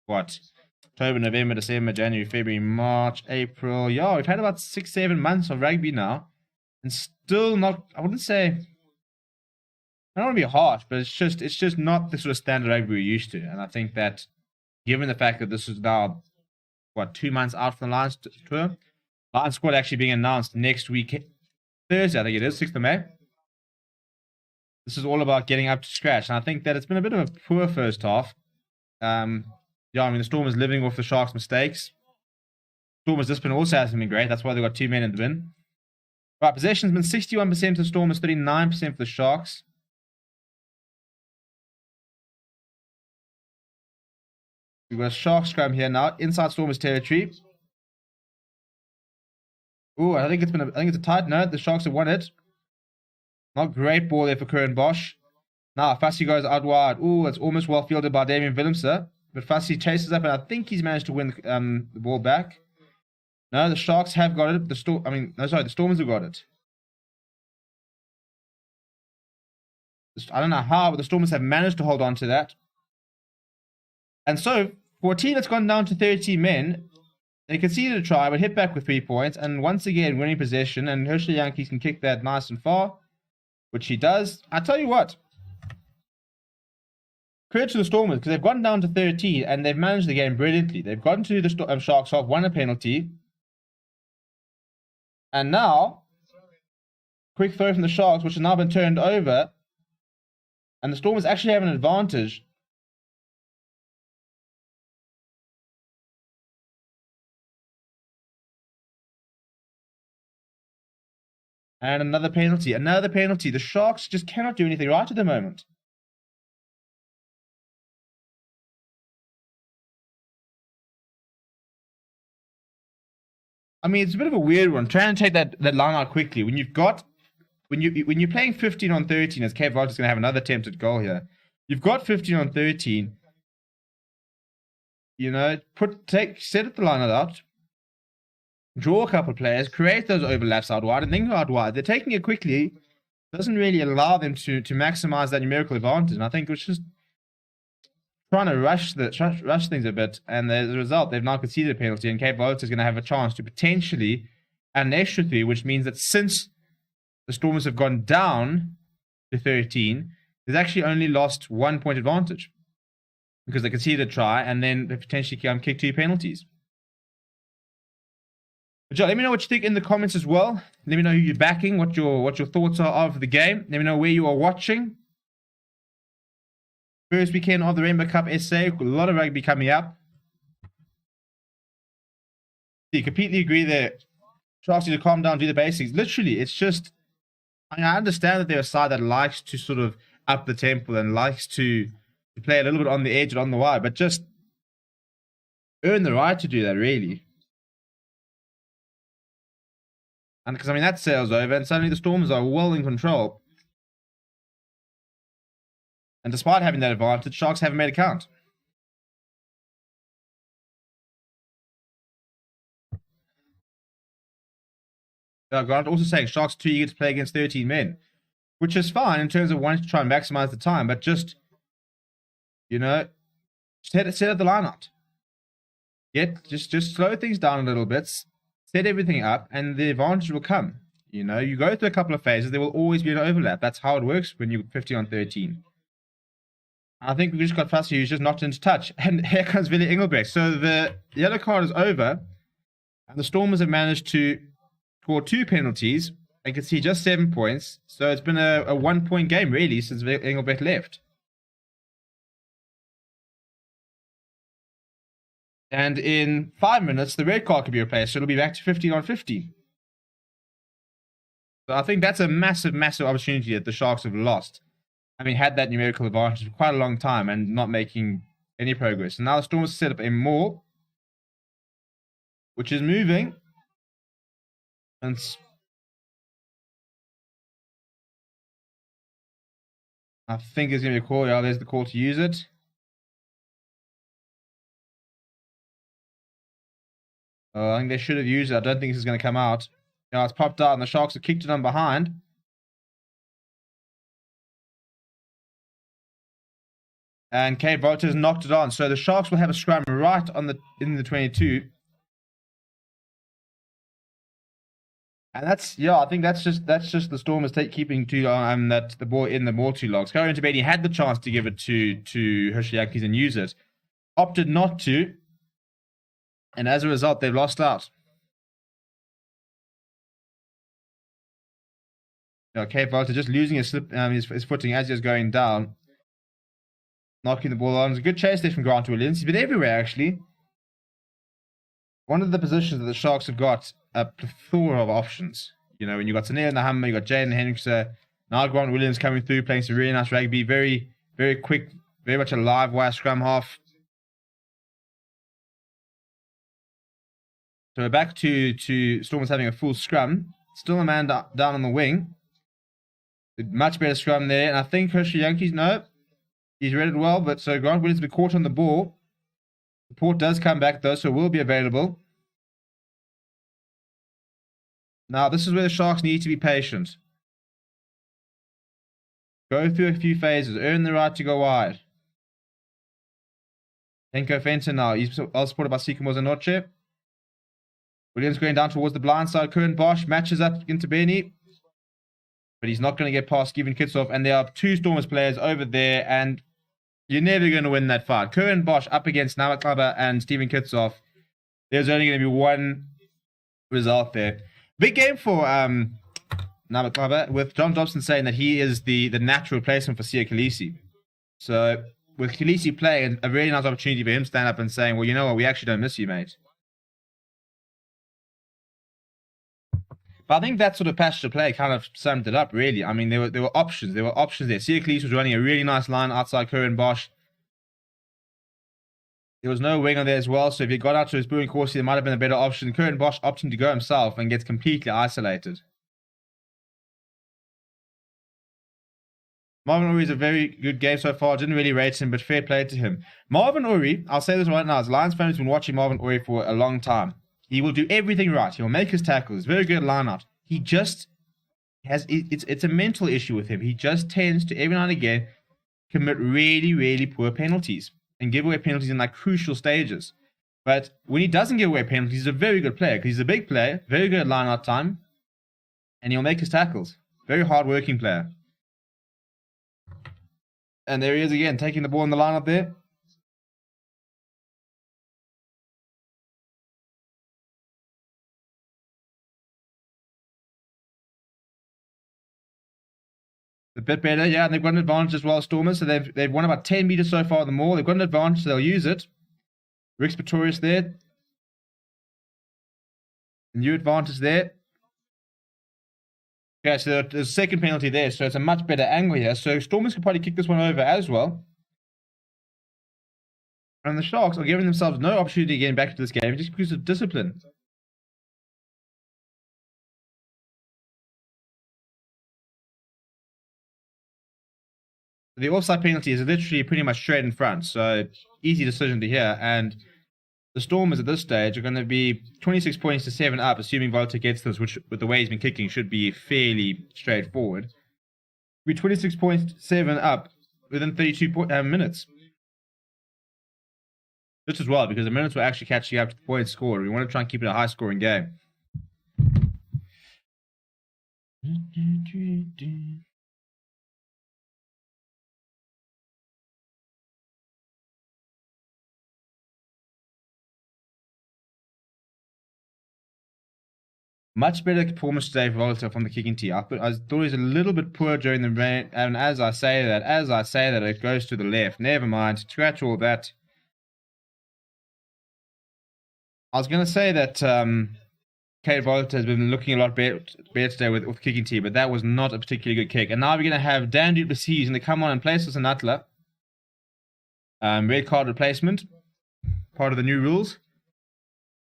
what, October, November, December, January, February, March, April. Yeah, we've had about 6-7 months of rugby now. And still not, I wouldn't say, I don't want to be harsh, but it's just not the sort of standard rugby we're used to. And I think that given the fact that this is now, what, 2 months out from the Lions tour, Lions squad actually being announced next week, Thursday, I think it is, 6th of May. This is all about getting up to scratch. And I think that it's been a bit of a poor first half. Yeah, I mean, the Stormers living off the Sharks' mistakes. Stormers' discipline also hasn't been great. That's why they've got 2 men in the bin. Right, possession's been 61% for the Stormers, 39% for the Sharks. We've got a Shark scrum here now, inside Stormers territory. Ooh, I think it's a tight note. The Sharks have won it. Not great ball there for Curran Bosch. Now, Fassi goes out wide. Ooh, it's almost well fielded by Damien Willemse. But Fassi chases up, and I think he's managed to win the ball back. No, the Sharks have got it. The Stormers have got it. I don't know how, but the Stormers have managed to hold on to that. And so, for a team that's gone down to 13 men, they conceded a try, but hit back with 3 points, and once again, winning possession, and Herschel Yankees can kick that nice and far, which he does. I tell you what, credit to the Stormers, because they've gone down to 13, and they've managed the game brilliantly. They've gotten to the Sharks half, won a penalty, and now, quick throw from the Sharks, which has now been turned over, and the Stormers actually have an advantage. And another penalty. Another penalty. The Sharks just cannot do anything right at the moment. I mean, it's a bit of a weird one. Trying to take that line out quickly. When you're playing 15 on 13, as Cape Verde is going to have another attempted goal here. You've got 15 on 13. You know, set it the line out. Draw a couple of players, create those overlaps out wide, and then go out wide. They're taking it quickly. Doesn't really allow them to maximize that numerical advantage. And I think it's just trying to rush things a bit. And as a result, they've now conceded a penalty, and Cape Verde is going to have a chance to potentially add an extra 3, which means that since the Stormers have gone down to 13, they've actually only lost 1 point advantage because they conceded a try, and then they potentially can kick 2 penalties. But Joe, let me know what you think in the comments as well. Let me know who you're backing, what your thoughts are of the game. Let me know where you are watching. First weekend of the Rainbow Cup SA. A lot of rugby coming up. You completely agree there. Sharks need to calm down, do the basics. Literally, it's just... I understand that they're a side that likes to sort of up the tempo and likes to play a little bit on the edge and on the wide, but just earn the right to do that, really. And because, I mean, that sail's over, and suddenly the Stormers are well in control. And despite having that advantage, Sharks haven't made a count. Grant also saying Sharks too eager to play against 13 men, which is fine in terms of wanting to try and maximize the time, but just, you know, set up the line out. Just slow things down a little bit. Set everything up, and the advantage will come. You know, you go through a couple of phases, there will always be an overlap. That's how it works when you're 15 on 13. I think we just got Fassi, who's just knocked into touch. And here comes Willie Engelbrecht. So the yellow card is over, and the Stormers have managed to score 2 penalties and can see just 7 points. So it's been a 1-point game, really, since Engelbrecht left. And in 5 minutes, the red card could be replaced, so it'll be back to 15 on 15. So I think that's a massive, massive opportunity that the Sharks have lost. I mean, had that numerical advantage for quite a long time and not making any progress. And now the Stormers set up a maul, which is moving. And I think there's going to be a call. Yeah, there's the call to use it. I think they should have used it. I don't think this is going to come out. Yeah, it's popped out, and the Sharks have kicked it on behind. And Kate Walters knocked it on. So the Sharks will have a scrum right on in the 22. And I think that's just the Stormers keeping the ball in the ball too long. Skyrim Tabeni had the chance to give it to Hershey Yankees and use it, opted not to, and as a result, they've lost out. Kate Walter just losing his footing as he was going down, knocking the ball on. It was a good chase there from Grant Williams. He's been everywhere actually. One of the positions that the Sharks have got a plethora of options. When you got Tanea in the Hammer, you got Jaden Hendrickson, now Grant Williams coming through, playing some really nice rugby, very, very quick, very much a live wire scrum half. So we're back to Stormers having a full scrum. Still a man down on the wing. Much better scrum there, and I think Hershey Yankees, no, he's read it well, but so Grant Williams will be caught on the ball. Support does come back though, so will be available. Now, this is where the Sharks need to be patient. Go through a few phases, earn the right to go wide. Henko Fenton now, he's well supported by Sikimo Zanoche. Williams going down towards the blind side. Curran Bosch matches up into Benny. But he's not going to get past Steven Kitsoff. And there are two Stormers players over there. And you're never going to win that fight. Curran Bosch up against Namaklaba and Steven Kitsoff. There's only going to be one result there. Big game for Namaklaba, with John Dobson saying that he is the natural replacement for Sia Khaleesi. So with Khaleesi playing, a really nice opportunity for him to stand up and saying, well, you know what, we actually don't miss you, mate. But I think that sort of passage of play kind of summed it up, really. I mean, there were options. There were options there. Sia Khaleesi was running a really nice line outside Curran Bosch. There was no winger there as well, so if he got out to his booing course, there might have been a better option. Curran Bosch opting to go himself and gets completely isolated. Marvin Uri is a very good game so far. Didn't really rate him, but fair play to him. Marvin Uri, I'll say this right now, as a Lions fan who's been watching Marvin Uri for a long time. He will do everything right. He will make his tackles. Very good line out. He just has... It's a mental issue with him. He just tends to, every now and again, commit really, really poor penalties and give away penalties in like crucial stages. But when he doesn't give away penalties, he's a very good player because he's a big player, very good at line out time, and he'll make his tackles. Very hard-working player. And there he is again, taking the ball in the line up there. A bit better, yeah, and they've got an advantage as well, Stormers. So they've won about 10 meters so far at the maul. They've got an advantage, so they'll use it. Rick's Pretorius there. New advantage there. Okay, so there's a second penalty there, so it's a much better angle here. So Stormers could probably kick this one over as well. And the Sharks are giving themselves no opportunity of getting back to this game just because of discipline. The offside penalty is literally pretty much straight in front, so easy decision to hear. And the Stormers at this stage are going to be 26 points to 7 up, assuming Volta gets this, which with the way he's been kicking should be fairly straightforward. We're 26 points to 7 up within 32 minutes. Just as well, because the minutes were actually catching up to the points scored. We want to try and keep it a high-scoring game. Much better performance today for Volta from the kicking tee. I thought he was a little bit poor during the rain, and as I say that, it goes to the left. Never mind, scratch all that. I was going to say that Kate Volta has been looking a lot better today with kicking tee, but that was not a particularly good kick. And now we're going to have Dan Duplessis who's going to come on and place us in Atla. Red card replacement, part of the new rules.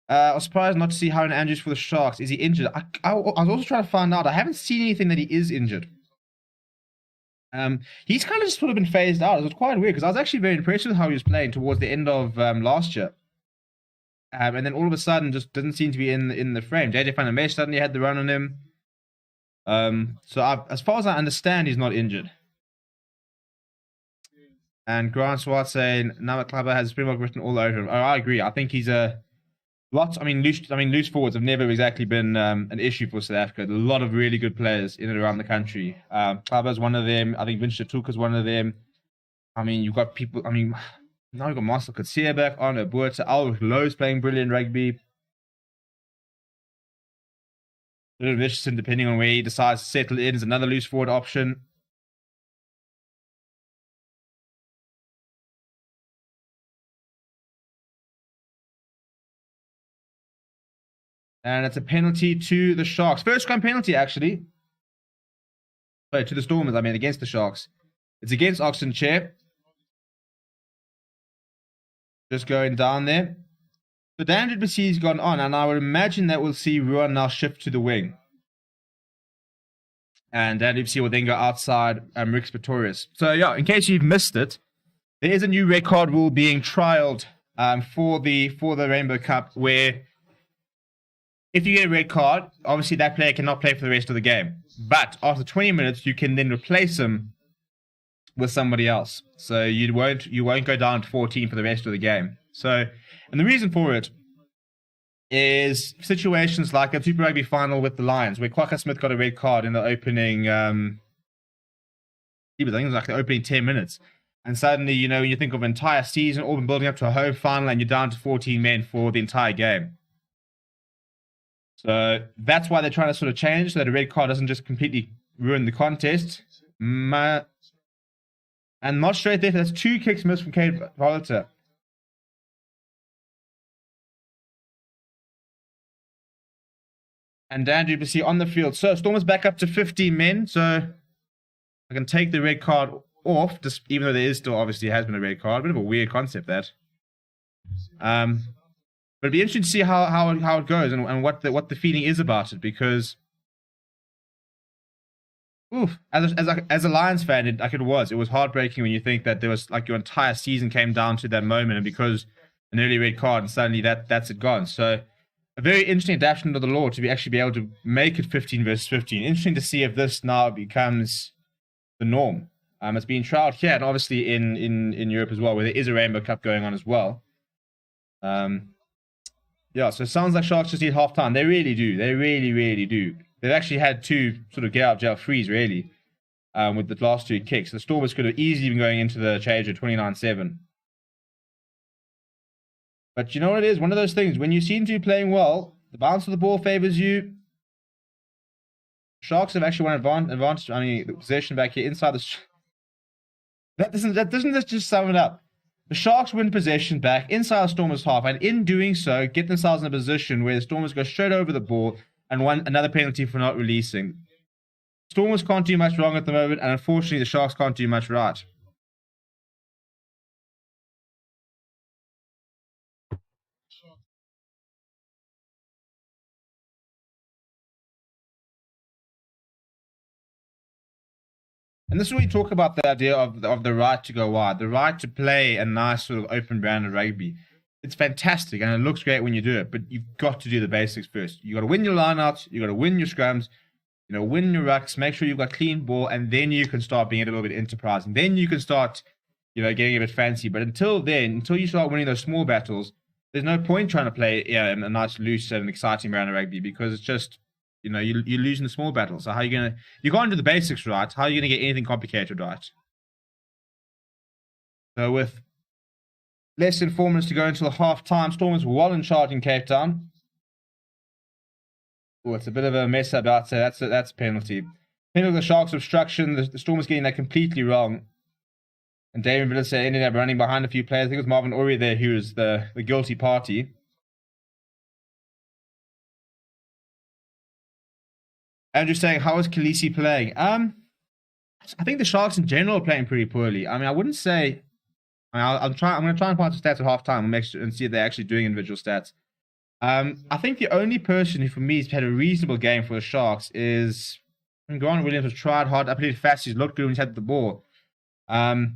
I was surprised not to see Harron Andrews for the Sharks. Is he injured? I was also trying to find out. I haven't seen anything that he is injured. He's kind of just sort of been phased out. It was quite weird because I was actually very impressed with how he was playing towards the end of last year. And then all of a sudden just didn't seem to be in the frame. JJ Van der Mesh suddenly had the run on him. So as far as I understand, he's not injured. And Grant Swart saying Nama Clubber has Springbok written all over him. Oh, I agree. I think he's a lot. Loose forwards have never exactly been an issue for South Africa. A lot of really good players in and around the country. Clubber's one of them. I think Vince Tuka's one of them. I mean, you've got people. I mean, now you've got Marcel Coetzee back, Arno Boerta, Albert Lowe's playing brilliant rugby. A little Richardson, depending on where he decides to settle in, is another loose forward option. And it's a penalty to the Sharks. First scrum penalty, actually. Sorry, to the Stormers, I mean, against the Sharks. It's against Oxen Chair. Just going down there. So Dan Basi's gone on, and I would imagine that we'll see Ruan now shift to the wing. And Dan Basi will then go outside Rick Pretorius. So, yeah, in case you've missed it, there is a new red card rule being trialed for the Rainbow Cup where if you get a red card, obviously that player cannot play for the rest of the game. But after 20 minutes, you can then replace him with somebody else. So you won't go down to 14 for the rest of the game. So, and the reason for it is situations like a Super Rugby final with the Lions, where Kwaka Smith got a red card in the opening, I think it was like the opening 10 minutes. And suddenly, you know, when you think of an entire season, all been building up to a home final, and you're down to 14 men for the entire game. So that's why they're trying to sort of change so that a red card doesn't just completely ruin the contest. And not straight there. That's 2 kicks missed from Kate Voliter. And Dan du Plessis on the field. So Storm is back up to 15 men. So I can take the red card off, just even though there is still obviously has been a red card. A bit of a weird concept, that. But it'd be interesting to see how it goes and what the feeling is about it, because as a Lions fan, it was heartbreaking when you think that there was like your entire season came down to that moment, and because an early red card and suddenly that's it gone. So a very interesting adaptation of the law to actually be able to make it 15 versus 15. Interesting to see if this now becomes the norm. It's being trialed here and obviously in Europe as well, where there is a Rainbow Cup going on as well. Yeah, so it sounds like Sharks just need half-time. They really do. They really, really do. They've actually had 2 sort of get-out-of-jail frees, really, with the last 2 kicks. The Stormers could have easily been going into the change at 29-7. But you know what it is? One of those things, when you seem to be playing well, the bounce of the ball favors you. Sharks have actually won advantage. I mean, the possession back here inside the... That doesn't just sum it up. The Sharks win possession back inside the Stormers' half, and in doing so, get themselves in a position where the Stormers go straight over the ball and won another penalty for not releasing. Stormers can't do much wrong at the moment, and unfortunately, the Sharks can't do much right. And this is where we talk about the idea of the right to go wide, the right to play a nice sort of open brand of rugby. It's fantastic and it looks great when you do it, but you've got to do the basics first. You've got to win your lineouts, you've got to win your scrums, win your rucks, make sure you've got clean ball, and then you can start being a little bit enterprising. Then you can start, getting a bit fancy. But until you start winning those small battles, there's no point trying to play a nice, loose, and exciting brand of rugby, because it's just, you're losing the small battles. So you can't do the basics right. How are you going to get anything complicated right? So with less than 4 minutes to go until half-time, Stormers well in charge in Cape Town. Oh, it's a bit of a mess up, I'd say. That's a penalty. Penalty of the Sharks' obstruction. The Stormers getting that completely wrong. And Damien Villas ended up running behind a few players. I think it was Marvin Ori there who was the guilty party. Andrew saying, how is Khaleesi playing? I think the Sharks in general are playing pretty poorly. I mean, I wouldn't say... I'm going to try and pass the stats at half-time and see if they're actually doing individual stats. I think the only person who, for me, has had a reasonable game for the Sharks is... Grant Williams has tried hard. I played fast. He's looked good when he's had the ball. Yeah,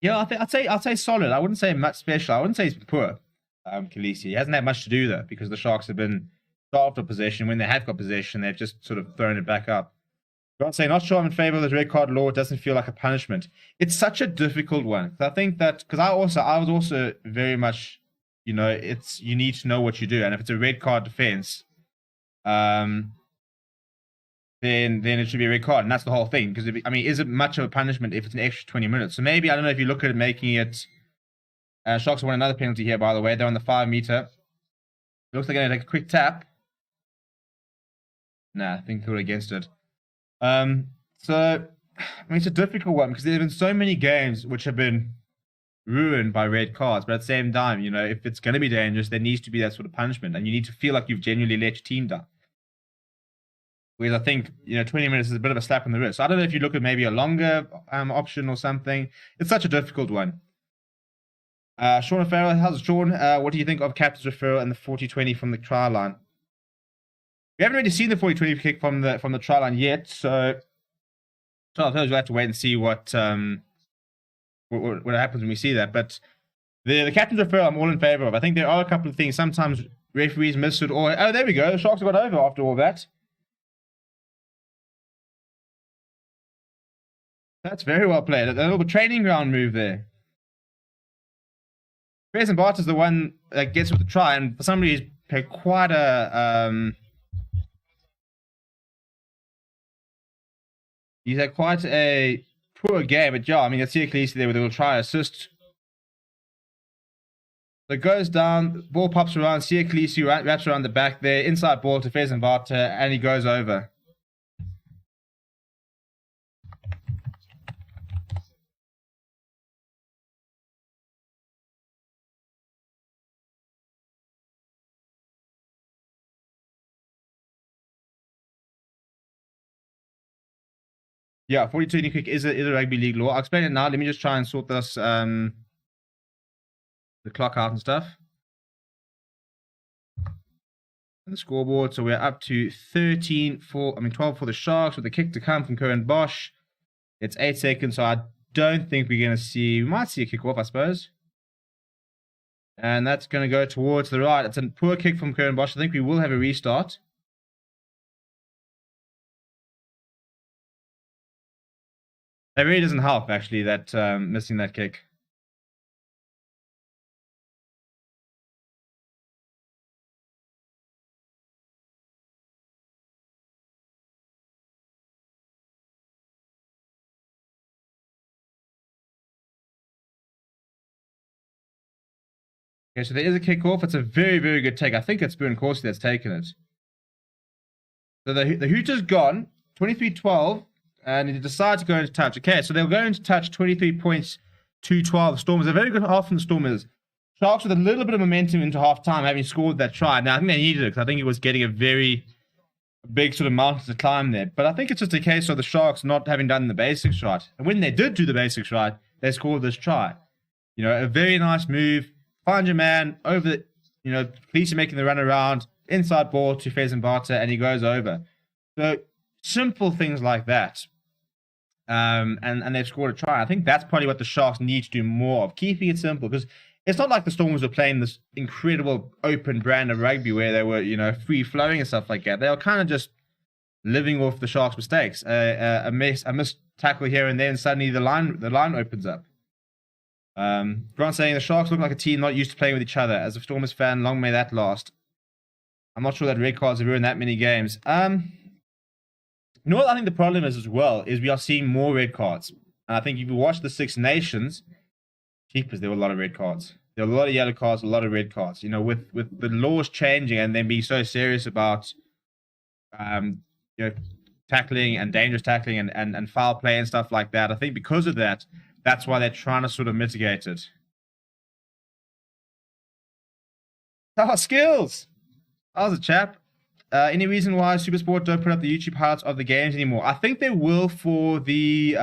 I'd say solid. I wouldn't say much special. I wouldn't say he's poor, Khaleesi. He hasn't had much to do, though, because the Sharks have been starved of possession. When they have got possession, they've just sort of thrown it back up. Don't say, not sure I'm in favor of this red card law. It doesn't feel like a punishment. It's such a difficult one. I think that, because I was also very much, you need to know what you do. And if it's a red card defense, then it should be a red card. And that's the whole thing. Because, is it much of a punishment if it's an extra 20 minutes? So maybe, I don't know if you look at it making it, Sharks won another penalty here, by the way. They're on the 5 meter. It looks like they're going to take a quick tap. Nah, I think they're against it. It's a difficult one because there have been so many games which have been ruined by red cards, but at the same time, if it's going to be dangerous, there needs to be that sort of punishment, and you need to feel like you've genuinely let your team down. Whereas I think, 20 minutes is a bit of a slap on the wrist. So I don't know if you look at maybe a longer option or something. It's such a difficult one. Sean O'Farrell, how's it, Sean? What do you think of captain's referral and the 40-20 from the try line? We haven't really seen the 40-20 kick from the try line yet, so I suppose we'll have to wait and see what happens when we see that. But the captain's referral, I'm all in favor of. I think there are a couple of things. Sometimes referees miss it, or there we go. The Sharks have got over after all that. That's very well played. A little training ground move there. Grayson Bart is the one that gets with the try, and for some reason, he's played quite a he's had quite a poor game, but yeah, let's see Khaleesi there with a little try assist. So it goes down, ball pops around, see Khaleesi wraps around the back there, inside ball to Faison Barter, and he goes over. Yeah, 40-20 kick is a rugby league law. I'll explain it now. Let me just try and sort this, the clock out and stuff. And the scoreboard. So we're up to 12 for the Sharks with the kick to come from Curran Bosch. It's 8 seconds, so I don't think we're going to see... We might see a kick off, I suppose. And that's going to go towards the right. It's a poor kick from Curran Bosch. I think we will have a restart. That really doesn't help, actually, that missing that kick. Okay, so there is a kick-off. It's a very, very good take. I think it's Byrne Corsi that's taken it. So the Hooters gone, 23-12. And he decided to go into touch. Okay, so they'll go into touch 23 points to 12. Stormers, a very good half from the Stormers. Sharks with a little bit of momentum into half-time, having scored that try. Now, I think they needed it because I think it was getting a very big sort of mountain to climb there. But I think it's just a case of the Sharks not having done the basics right. And when they did do the basics right, they scored this try. A very nice move. Find your man over the, Khaleesi making the run around, inside ball to Faison Barter, and he goes over. So simple things like that. And they've scored a try. I think that's probably what the Sharks need to do more of, keeping it simple, because it's not like the Stormers were playing this incredible open brand of rugby where they were, free-flowing and stuff like that. They were kind of just living off the Sharks' mistakes. A missed tackle here and there, and suddenly the line opens up. Grant saying the Sharks look like a team not used to playing with each other. As a Stormers fan, long may that last. I'm not sure that red cards have ruined that many games. What I think the problem is as well is we are seeing more red cards. And I think if you watch the Six Nations, jeepers, there were a lot of red cards. There were a lot of yellow cards, a lot of red cards. With the laws changing and then being so serious about, tackling and dangerous tackling and foul play and stuff like that. I think because of that, that's why they're trying to sort of mitigate it. Skills! How's it, chap? Any reason why Supersport don't put up the YouTube highlights of the games anymore? I think they will for the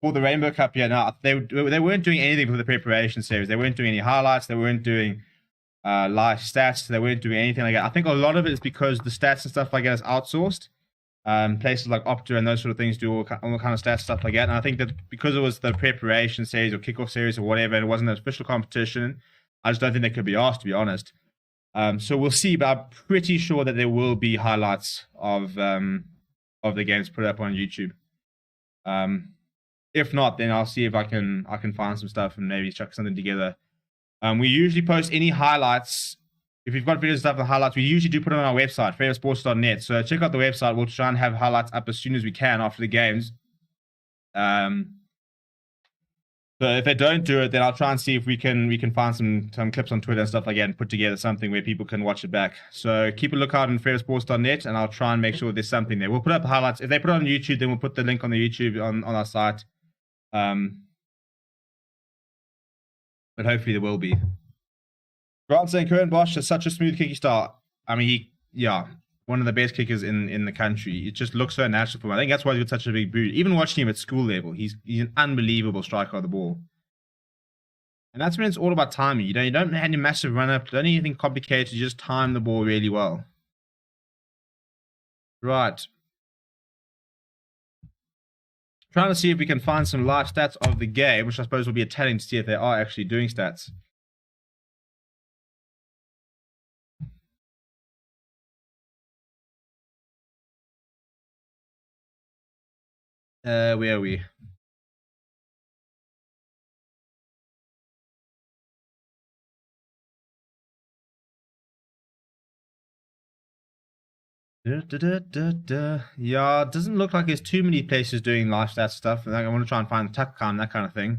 Rainbow Cup. Yeah, no, they weren't doing anything for the preparation series. They weren't doing any highlights. They weren't doing live stats. They weren't doing anything like that. I think a lot of it is because the stats and stuff like that is outsourced. Places like Opta and those sort of things do all kind of stats stuff like that. And I think that because it was the preparation series or kickoff series or whatever, and it wasn't an official competition, I just don't think they could be asked, to be honest. So we'll see, but I'm pretty sure that there will be highlights of the games put up on YouTube. If not, then I'll see if I can find some stuff and maybe chuck something together. We usually post any highlights. If we've got videos and stuff and highlights, we usually do put it on our website, favouritesports.net. So check out the website. We'll try and have highlights up as soon as we can after the games. So if they don't do it, then I'll try and see if we can find some clips on Twitter and stuff like that and put together something where people can watch it back. So keep a lookout on favouritesports.net, and I'll try and make sure there's something there. We'll put up the highlights. If they put it on YouTube, then we'll put the link on the YouTube on our site. But hopefully there will be. Grant saying Curran Bosch has such a smooth kicking start. I mean, one of the best kickers in the country. It just looks so natural for him. I think that's why he's got such a big boot. Even watching him at school level, he's an unbelievable striker of the ball. And that's when it's all about timing. You don't have any massive run-up, don't need anything complicated. You just time the ball really well. Right. Trying to see if we can find some live stats of the game, which I suppose will be a telling to see if they are actually doing stats. Where are we? Yeah, it doesn't look like there's too many places doing live stats stuff. I want to try and find the tackle count, that kind of thing.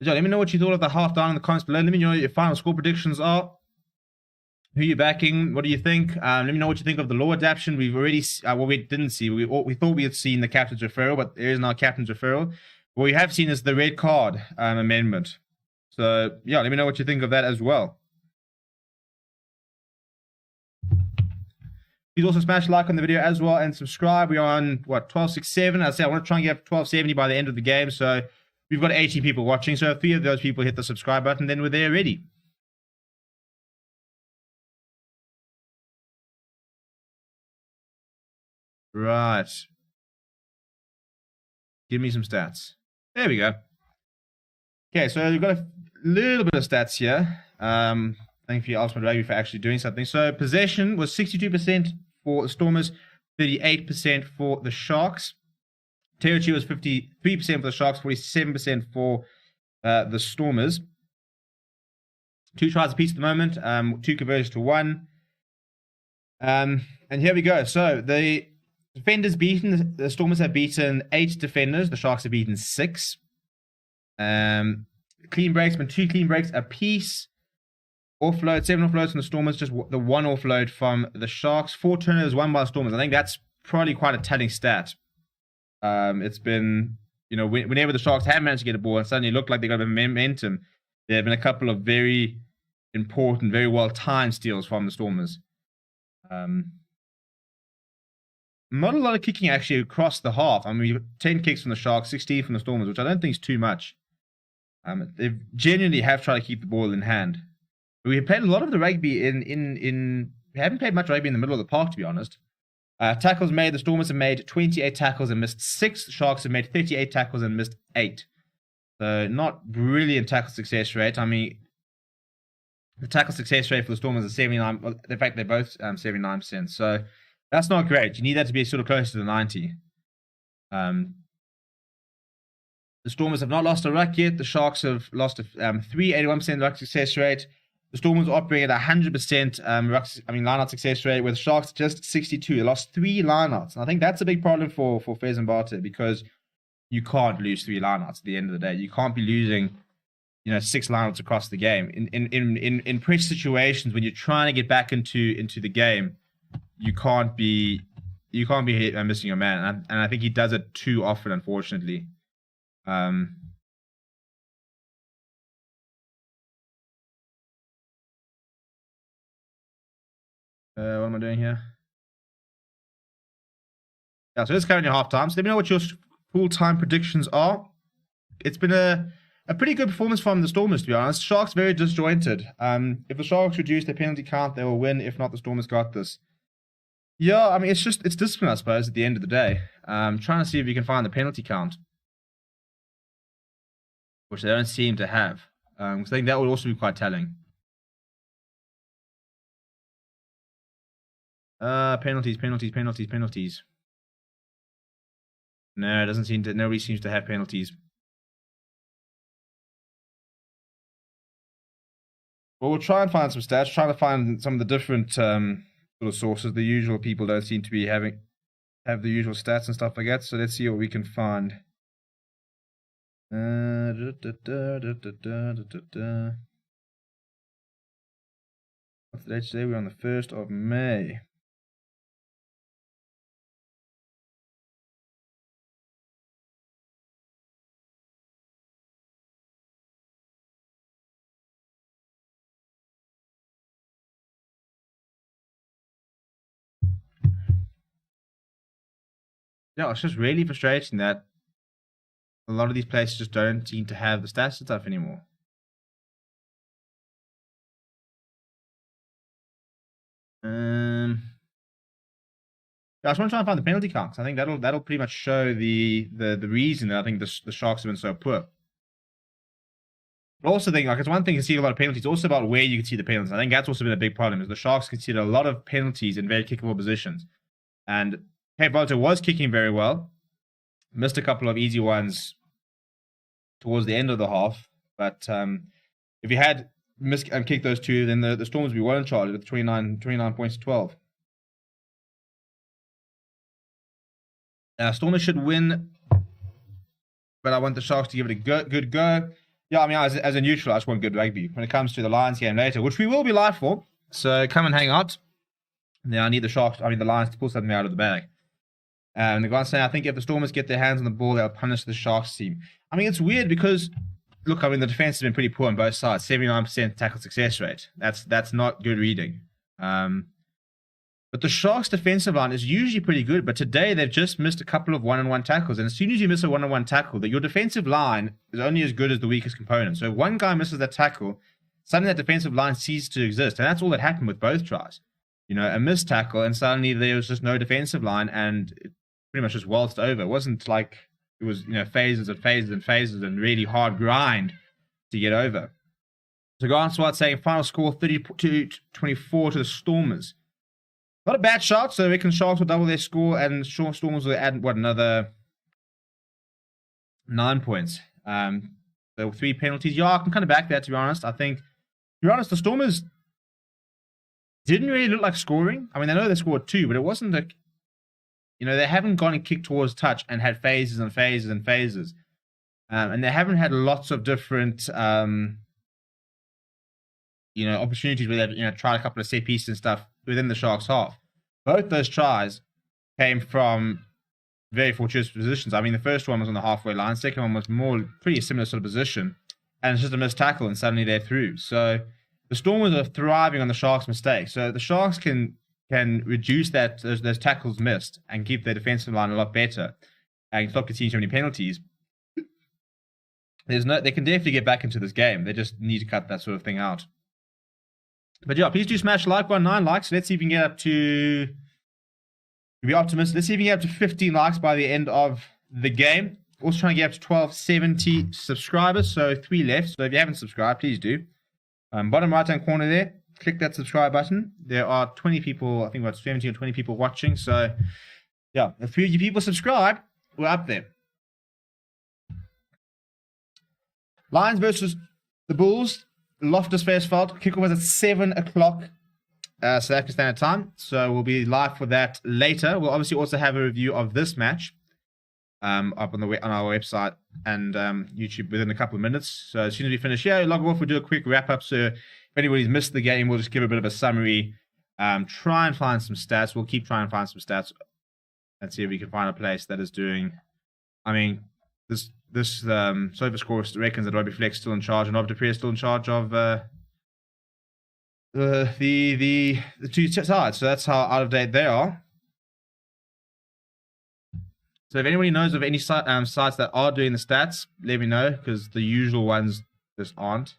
So let me know what you thought of the half down in the comments below. Let me know what your final score predictions are. Who you're backing? What do you think? Let me know what you think of the law adaptation. We've already, well, we didn't see. We thought we had seen the captain's referral, but there is no captain's referral. What we have seen is the red card amendment. So yeah, let me know what you think of that as well. Please also smash a like on the video as well and subscribe. We're on what 1267. I say I want to try and get 1270 by the end of the game. So we've got 80 people watching. So if 3 of those people hit the subscribe button, then we're there already. Right. Give me some stats. There we go. Okay, so we've got a little bit of stats here. Thank you, Ultimate Rugby, for actually doing something. So possession was 62% for the Stormers, 38% for the Sharks. Territory was 53% for the Sharks, 47% for the Stormers. 2 tries apiece at the moment, 2 conversions to 1. And here we go. So the defenders beaten, the Stormers have beaten 8 defenders, the Sharks have beaten 6. Clean breaks, been 2 clean breaks apiece. Offload, 7 offloads from the Stormers, just the 1 offload from the Sharks. 4 turnovers, 1 by the Stormers. I think that's probably quite a telling stat. It's been, whenever the Sharks have managed to get a ball and suddenly look like they got a momentum, there have been a couple of very important, very well-timed steals from the Stormers. Not a lot of kicking actually across the half. I mean, we've got 10 kicks from the Sharks, 16 from the Stormers, which I don't think is too much. They genuinely have tried to keep the ball in hand. We have played a lot of the rugby we haven't played much rugby in the middle of the park, to be honest. Tackles made, the Stormers have made 28 tackles and missed 6. The Sharks have made 38 tackles and missed 8. So not brilliant tackle success rate. I mean, the tackle success rate for the Stormers is 79. Well, in fact, they're both 79%. So that's not great. You need that to be sort of closer to 90. The Stormers have not lost a ruck yet. The Sharks have lost a 81% ruck success rate. The Stormers are operating at 100% line-out success rate, with the Sharks just 62. They lost 3 line-outs. And I think that's a big problem for Fez and Barter, because you can't lose 3 line-outs at the end of the day. You can't be losing 6 line-outs across the game. In pressure situations, when you're trying to get back into the game, you can't be missing your man. And I think he does it too often, unfortunately. What am I doing here? Yeah, so it's currently halftime. So let me know what your full-time predictions are. It's been a pretty good performance from the Stormers, to be honest. Sharks very disjointed. If the Sharks reduce their penalty count, they will win. If not, the Stormers got this. Yeah, I mean, it's discipline, I suppose, at the end of the day. Trying to see if you can find the penalty count, which they don't seem to have. So I think that would also be quite telling. Penalties. No, it doesn't seem to. Nobody seems to have penalties. Well, we'll try and find some stats. Trying to find some of the different sort of sources. The usual people don't seem to be have the usual stats and stuff like that. So let's see what we can find. What's the date today? We're on the 1st of May. Yeah, it's just really frustrating that a lot of these places just don't seem to have the stats and stuff anymore. Yeah, I just want to try and find the penalty counts. I think that'll pretty much show the reason that I think the Sharks have been so poor. But also think like it's one thing to see a lot of penalties. It's also about where you can see the penalties. I think that's also been a big problem. Is the Sharks conceded a lot of penalties in very kickable positions, and Cape Verde was kicking very well. Missed a couple of easy ones towards the end of the half, but if you had missed and kicked those two, then the Storms would be well in charge with 29 points to 12. Stormers should win, but I want the Sharks to give it a good go. Yeah, I mean, as a neutral, I just want good rugby. When it comes to the Lions game later, which we will be live for, so come and hang out. Now I need the Lions to pull something out of the bag. And the guy saying, I think if the Stormers get their hands on the ball, they'll punish the Sharks team. I mean, it's weird because, look, I mean, the defense has been pretty poor on both sides. 79% tackle success rate. That's not good reading. But the Sharks' defensive line is usually pretty good, but today they've just missed a couple of one-on-one tackles. And as soon as you miss a one-on-one tackle, that your defensive line is only as good as the weakest component. So if one guy misses that tackle, suddenly that defensive line ceases to exist. And that's all that happened with both tries. You know, a missed tackle, and suddenly there was just no defensive line, and it pretty much just waltzed over. It wasn't like it was, phases and really hard grind to get over. So Grant Swart saying final score 32-24 to the Stormers. Not a bad shot, so I reckon Sharks will double their score, and Stormers will add, another 9 points. So 3 penalties. Yeah, I can kind of back that, to be honest. I think, to be honest, the Stormers didn't really look like scoring. I mean, I know they scored 2, but it wasn't like, they haven't gone and kicked towards touch and had phases and phases and phases. And they haven't had lots of different, opportunities where they've, tried a couple of set pieces and stuff within the Sharks' half. Both those tries came from very fortuitous positions. I mean, the first one was on the halfway line. The second one was pretty similar sort of position. And it's just a missed tackle, and suddenly they're through. So the Stormers are thriving on the Sharks' mistakes. So the Sharks can reduce those tackles missed and keep their defensive line a lot better and stop conceding so many penalties. They can definitely get back into this game. They just need to cut that sort of thing out. But yeah, please do smash like on 9 likes. Let's see if we can get up to... Be optimistic. Let's see if we can get up to 15 likes by the end of the game. Also trying to get up to 1270 subscribers, so 3 left. So if you haven't subscribed, please do. Bottom right-hand corner there, click that subscribe button. There are 20 people, I think about 17 or 20 people watching. So yeah, if 3 of you people subscribe, we're up there. Lions versus the Bulls. Loftus Versfeld. Kickoff was at 7 o'clock South African Standard Time. So we'll be live for that later. We'll obviously also have a review of this match up on our website and YouTube within a couple of minutes. So as soon as we finish here, log off. We'll do a quick wrap-up. So if anybody's missed the game, we'll just give a bit of a summary. Try and find some stats. We'll keep trying to find some stats and see if we can find a place that is doing... I mean, this Sofa Score reckons that Robbie Fleck's still in charge and Rob Dupree is still in charge of the two sides. So that's how out of date they are. So if anybody knows of any sites that are doing the stats, let me know, because the usual ones just aren't.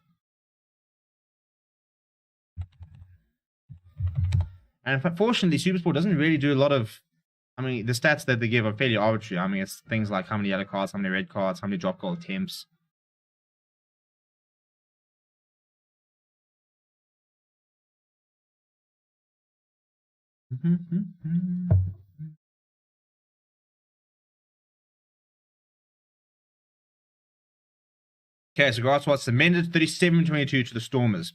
And unfortunately, Supersport doesn't really do a lot of. I mean, the stats that they give are fairly arbitrary. I mean, it's things like how many yellow cards, how many red cards, how many drop goal attempts. Okay, so Grasswat's amended 37-22 to the Stormers.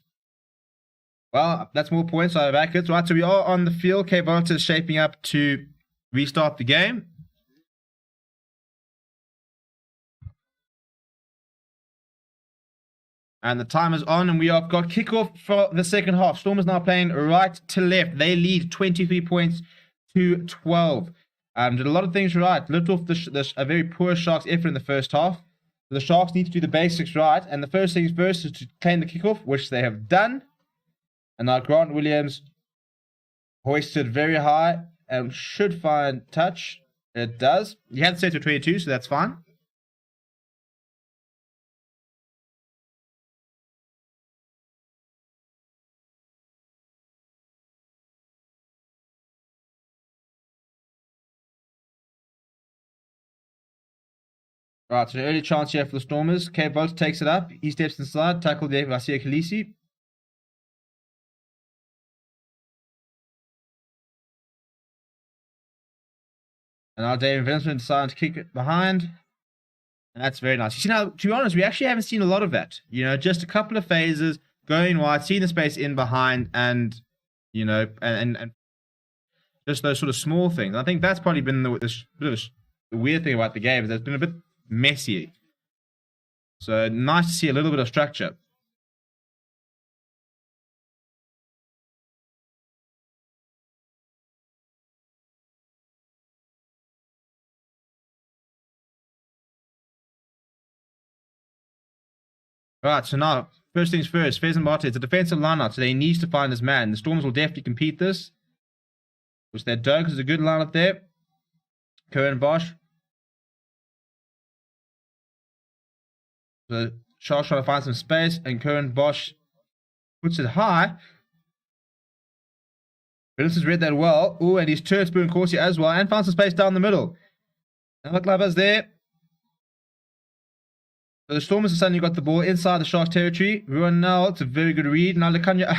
Well, that's more points out of Ackers. Right, so we are on the field. Cape Volta is shaping up to restart the game. And the time is on, and we have got kickoff for the second half. Stormers now playing right to left. They lead 23 points to 12. Did a lot of things right. Lived off a very poor Sharks effort in the first half. The Sharks need to do the basics right. And the first things first is to claim the kickoff, which they have done. And now Grant Williams hoisted very high and should find touch. It does. He had set to 22, so that's fine. Right, so an early chance here for the Stormers. Cape Volta takes it up. He steps inside, tackled there by Garcia Khaleesi. And now David Vincent decided to kick it behind. And that's very nice. You see now, to be honest, we actually haven't seen a lot of that. You know, just a couple of phases, going wide, seeing the space in behind, and, you know, and just those sort of small things. I think that's probably been the bit of the weird thing about the game, is that it's been a bit messy. So nice to see a little bit of structure. Right, so now, first things first, Fez and Mate, it's a defensive lineout, so he needs to find his man. The Stormers will definitely compete this. Which their Doug is a good lineup there. Cohen Bosch. So Sharks trying to find some space, and Cohen Bosch puts it high. Willis has read that well. Ooh, and he's turned Spoon Corsi as well, and found some space down the middle. Another clubber's there. So the Stormers have suddenly got the ball inside the Sharks territory. Ruan now, it's a very good read. Now Lekanya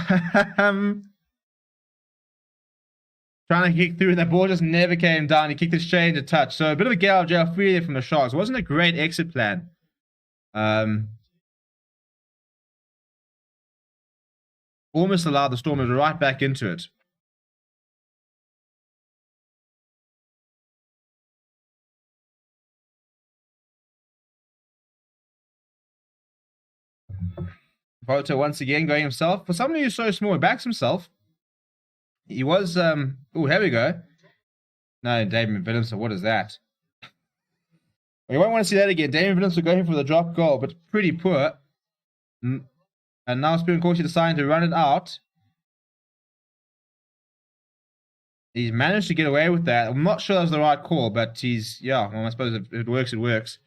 trying to kick through, and that ball just never came down. He kicked it straight into touch. So a bit of a get out of jail free there from the Sharks. It wasn't a great exit plan. Almost allowed the Stormers right back into it. Volta once again going himself. For somebody who's so small, he backs himself. He was, oh, here we go. No, Damien Williamson, what is that? You won't want to see that again. Damien Williamson going for the drop goal, but pretty poor. And now Spoon Corsi deciding to run it out. He's managed to get away with that. I'm not sure that was the right call, but he's, yeah, well, I suppose if it works, it works.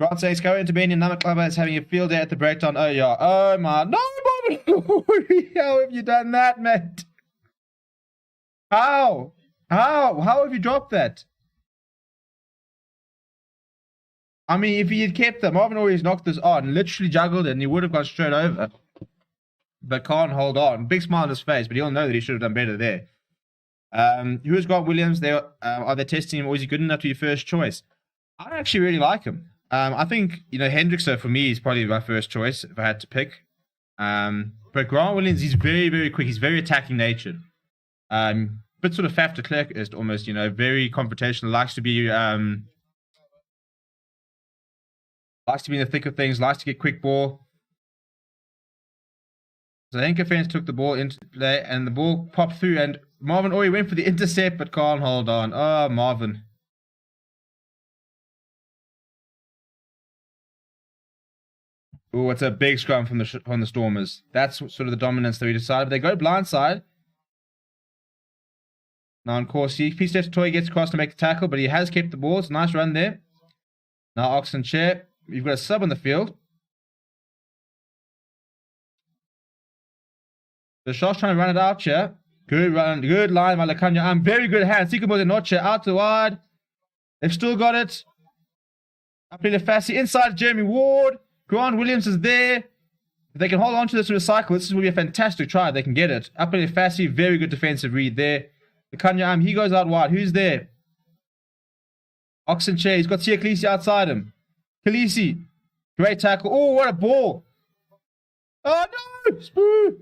Grant says, go into being another club is having a field day at the breakdown. Oh, yeah. Oh, my. No, Bobby. How have you done that, mate? How? How have you dropped that? I mean, if he had kept them, Marvin always knocked this on, literally juggled it, and he would have gone straight over. But can't hold on. Big smile on his face, but he'll know that he should have done better there. Who has got Williams? Are they testing him, or is he good enough to be first choice? I actually really like him. I think, you know, Hendrickson for me is probably my first choice if I had to pick. But Grant Williams, he's very, very quick. He's very attacking natured. Bit sort of faff to clerk is almost, you know, very confrontational. Likes to be in the thick of things. Likes to get quick ball. So Henke Fence took the ball into play, and the ball popped through, and Marvin Ory went for the intercept, but can't hold on. Oh, Marvin. Oh, it's a big scrum from the Stormers. That's sort of the dominance that we decided. But they go blindside. Now, of course, P. Steph Toy gets across to make the tackle, but he has kept the ball. It's a nice run there. Now, Oxen Chair. You've got a sub on the field. The Sharks trying to run it out here. Good run, good line by Lacania. I'm very good hand. Sikamo de Noche out to wide. They've still got it. Up to Fassi inside Jeremy Ward. Grant Williams is there. If they can hold on to this to recycle, this will be a fantastic try. They can get it. Up to Fassi, very good defensive read there. Lacania, he goes out wide. Who's there? Oxenchair, he's got Sia Khaleesi outside him. Khaleesi, great tackle. Oh, what a ball. Oh no! Spoo!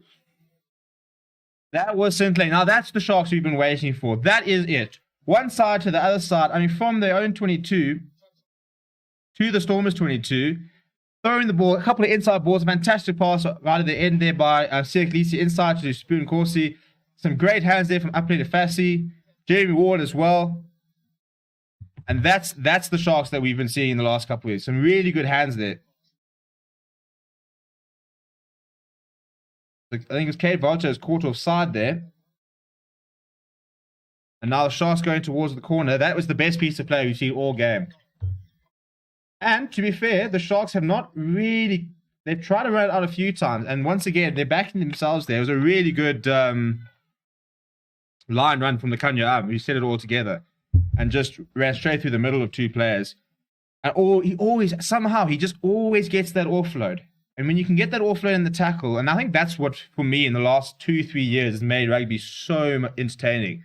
That was scintillating. Now that's the Sharks we've been waiting for. That is it. One side to the other side. I mean, from their own 22 to the Stormers 22. Throwing the ball, a couple of inside balls, a fantastic pass right at the end there by Sia Khaleesi inside to Spoon Corsi. Some great hands there from Uppley to Fassi. Jeremy Ward as well. And that's the Sharks that we've been seeing in the last couple of years. Some really good hands there. I think it's Cade Valto's caught offside there. And now the Sharks going towards the corner. That was the best piece of play we've seen all game. And to be fair, the Sharks have not really... They've tried to run it out a few times. And once again, they're backing themselves there. It was a really good line run from the Kanya who set it all together. And just ran straight through the middle of two players. And he just always gets that offload. And when you can get that offload in the tackle, and I think that's what, for me, in the last 2-3 years has made rugby so entertaining,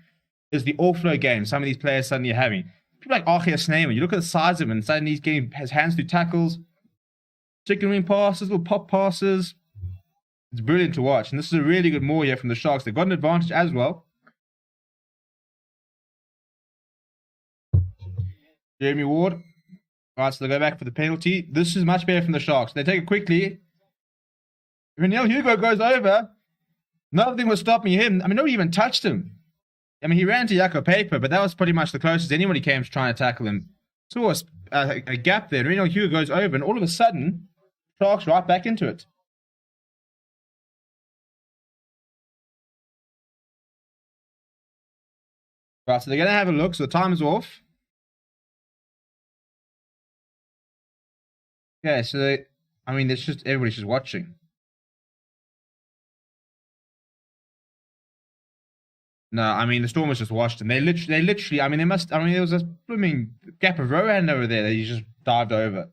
is the offload game some of these players suddenly are having. People like Archie Snamer, you look at the size of him, and suddenly he's getting his hands through tackles, chicken wing passes, little pop passes. It's brilliant to watch. And this is a really good maul here from the Sharks. They've got an advantage as well. Jeremy Ward. Right, so they go back for the penalty. This is much better from the Sharks. They take it quickly. Renel Hugo goes over. Nothing was stopping him. I mean, nobody even touched him. I mean, he ran to Jaco Paper, but that was pretty much the closest anybody came to trying to tackle him. Saw a gap there. Renel Hugo goes over, and all of a sudden, Sharks right back into it. Right, so they're going to have a look. So the time is off. Yeah, so it's just everybody's just watching. No, I mean the Stormers just watched him. They literally. There was a blooming gap of Rohan over there that he just dived over.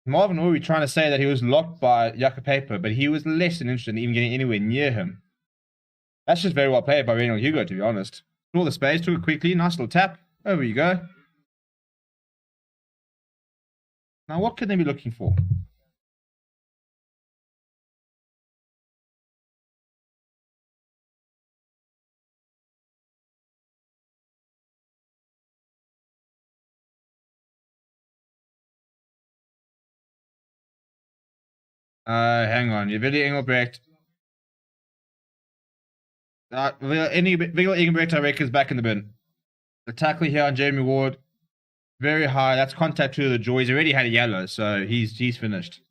Marvin Uri trying to say that he was locked by Jaco Paper, but he was less than interested in even getting anywhere near him. That's just very well played by Renal Hugo, to be honest. Saw the space, took it quickly, nice little tap. Over you go. Now, what could they be looking for? Hang on. Willy Engelbrecht. Willy Engelbrecht, I reckon, is back in the bin. The tackle here on Jeremy Ward. Very high. That's contact to the jaw. He's already had a yellow, so he's finished.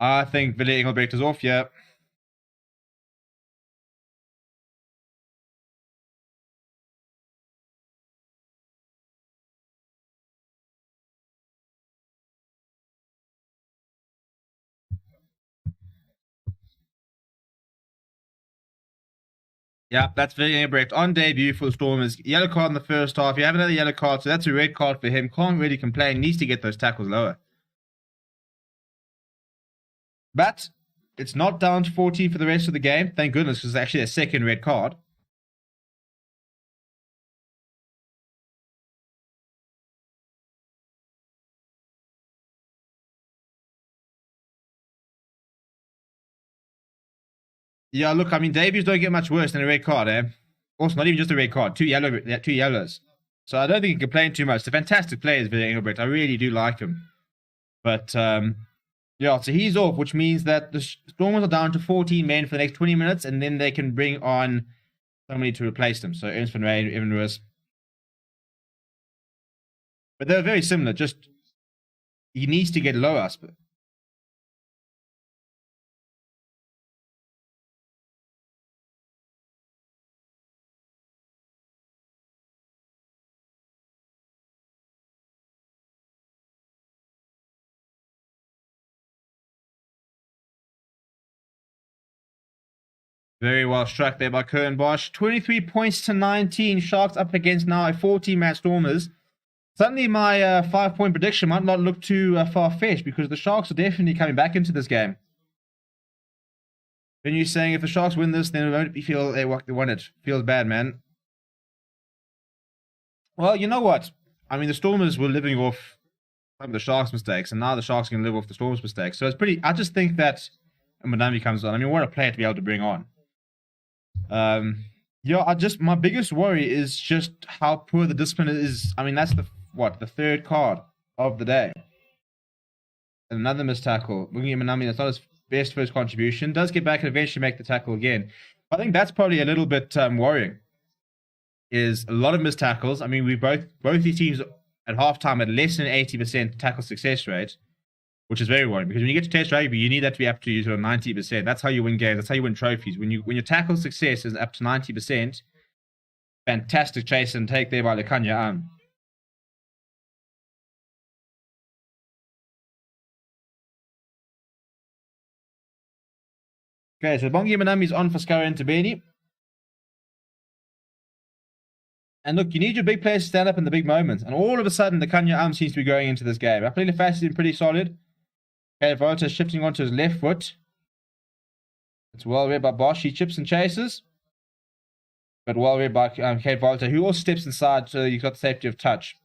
I think Willy Engelbrecht is off, yeah. Yeah, that's Willy Engelbrecht on debut for the Stormers. Yellow card in the first half. You have another yellow card, so that's a red card for him. Can't really complain. Needs to get those tackles lower. But it's not down to 14 for the rest of the game. Thank goodness, because it's actually a second red card. Yeah, look, I mean, debuts don't get much worse than a red card, eh? Also, not even just a red card, two yellows. So I don't think you can complain too much. The fantastic players, Willy Engelbrecht. I really do like him. But, yeah, so he's off, which means that the Stormers are down to 14 men for the next 20 minutes, and then they can bring on somebody to replace them. So Ernst van Rijn, Evan Roos. But they're very similar, just he needs to get lower. Very well struck there by Kern Bosch. 23 points to 19. Sharks up against now a 14-man Stormers. Suddenly my 5-point prediction might not look too far-fetched because the Sharks are definitely coming back into this game. When you're saying if the Sharks win this, then it won't feel they won it. Feels bad, man. Well, you know what? I mean, the Stormers were living off some of the Sharks' mistakes, and now the Sharks can live off the Stormers' mistakes. So it's pretty... I just think that Manami comes on. I mean, what a player to be able to bring on. Yeah, my biggest worry is just how poor the discipline is. I mean, that's the third card of the day. And another missed tackle. Looking at Manami, that's not his best first contribution. Does get back and eventually make the tackle again. I think that's probably a little bit worrying. Is a lot of missed tackles. I mean, we both these teams at halftime had less than 80% tackle success rate, which is very worrying because when you get to Test rugby, you need that to be up to 90%. That's how you win games. That's how you win trophies. When your tackle success is up to 90%, fantastic chase and take there by Lekanya. Okay, so Bongi Manami's on for Skara and Tabeni. And look, you need your big players to stand up in the big moments. And all of a sudden, the Kanya seems to be going into this game. I believe Fast has been pretty solid. Okay, Volta shifting onto his left foot. It's well read by Bosch. He chips and chases. But well read by Kate Volta, who also steps inside, so he's got the safety of touch.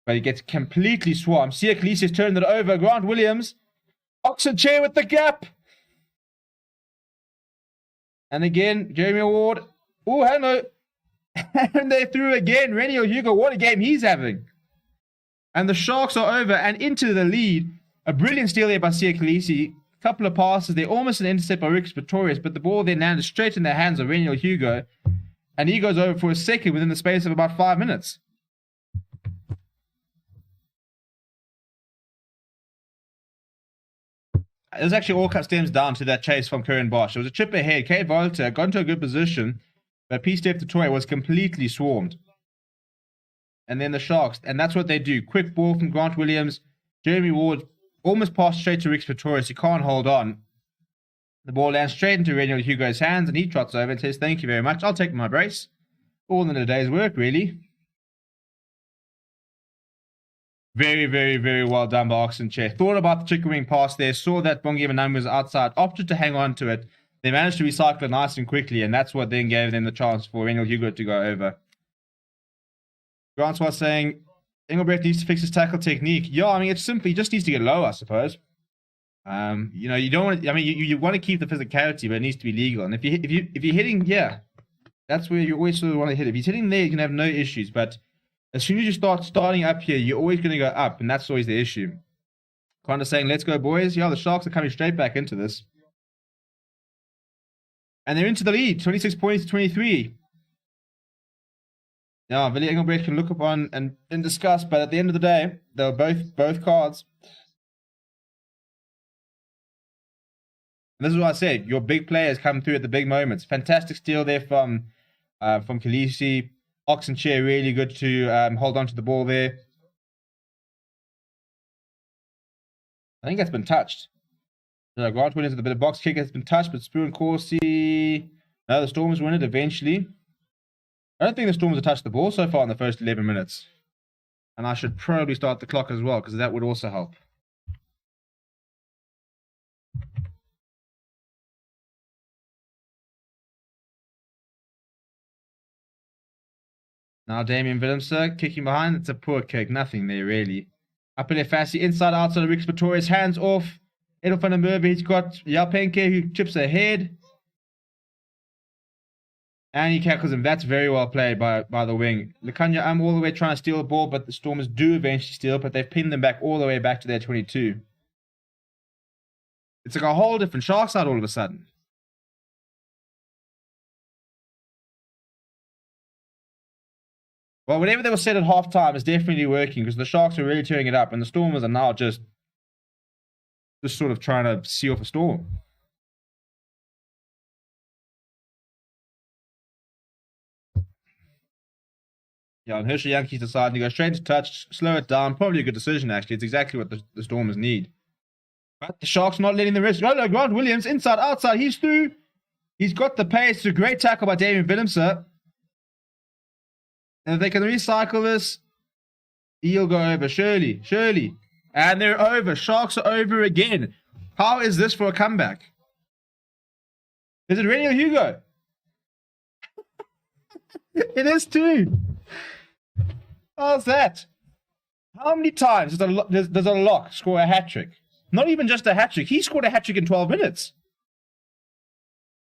But he gets completely swamped. Sia Khaleesi's turned it over. Grant Williams. Oxen chair with the gap. And again, Jeremy Ward. Oh, hello. And they threw again. Reniel Hugo, what a game he's having. And the Sharks are over and into the lead. A brilliant steal there by Sia Khaleesi. A couple of passes. They're almost an intercept by Rick Pretorius, but the ball then landed straight in the hands of Reniel Hugo. And he goes over for a second within the space of about 5 minutes. It was actually all stems down to that chase from Kern Bosch. It was a chip ahead. Kate Volta got into a good position, but P-Step Pretorius was completely swarmed. And then the Sharks, and that's what they do. Quick ball from Grant Williams. Jeremy Ward almost passed straight to Rick Pretorius. He can't hold on. The ball lands straight into Reniel Hugo's hands, and he trots over and says, "Thank you very much. I'll take my brace." All in a day's work, really. Very, very, very well done by Oxen Chair. Thought about the chicken wing pass there. Saw that Bongi Manami was outside. Opted to hang on to it. They managed to recycle it nice and quickly, and that's what then gave them the chance for Reniel Hugo to go over. Grant was saying, Engelbrecht needs to fix his tackle technique. Yeah, I mean, it's simply, he just needs to get low, I suppose. You know, you don't want to, I mean, you want to keep the physicality, but it needs to be legal. And if you're hitting, yeah, that's where you always sort of want to hit. If he's hitting there, you can have no issues. But as soon as you starting up here, you're always going to go up, and that's always the issue. Kind of saying, let's go, boys. Yeah, the Sharks are coming straight back into this. And they're into the lead, 26 points to 23. Now, Willie Engelbrecht can look upon and discuss, but at the end of the day, they were both cards. And this is what I said. Your big players come through at the big moments. Fantastic steal there from Khaleesi. Oxen Chair really good to hold on to the ball there. I think that's been touched. Grant Williams with a bit of box kick has been touched, but Spoo and Corsi. No, the Stormers win it eventually. I don't think the Stormers have touched the ball so far in the first 11 minutes. And I should probably start the clock as well, because that would also help. Now Damien Willemse kicking behind. It's a poor kick. Nothing there, really. Up in there, Fassi. Inside, outside of Rick Pretorius. Hands off. Edel van der Merwe. He's got Jalpenke who chips ahead. And he tackles him. That's very well played by the wing. Lekanya all the way trying to steal the ball, but the Stormers do eventually steal, but they've pinned them back all the way back to their 22. It's like a whole different Shark side all of a sudden. Well, whatever they were said at halftime is definitely working, because the Sharks are really tearing it up, and the Stormers are now just sort of trying to see off a storm. Yeah, and Hershey Yankees deciding to go straight to touch, slow it down. Probably a good decision, actually. It's exactly what the Stormers need. But the Sharks not letting the rest go. No, Grant Williams, inside, outside. He's through. He's got the pace. It's a great tackle by Damien Willemse. And if they can recycle this, he'll go over. Surely. And they're over. Sharks are over again. How is this for a comeback? Is it Rennie or Hugo? It is too. How's that? How many times does a lock score a hat-trick? Not even just a hat-trick. He scored a hat-trick in 12 minutes.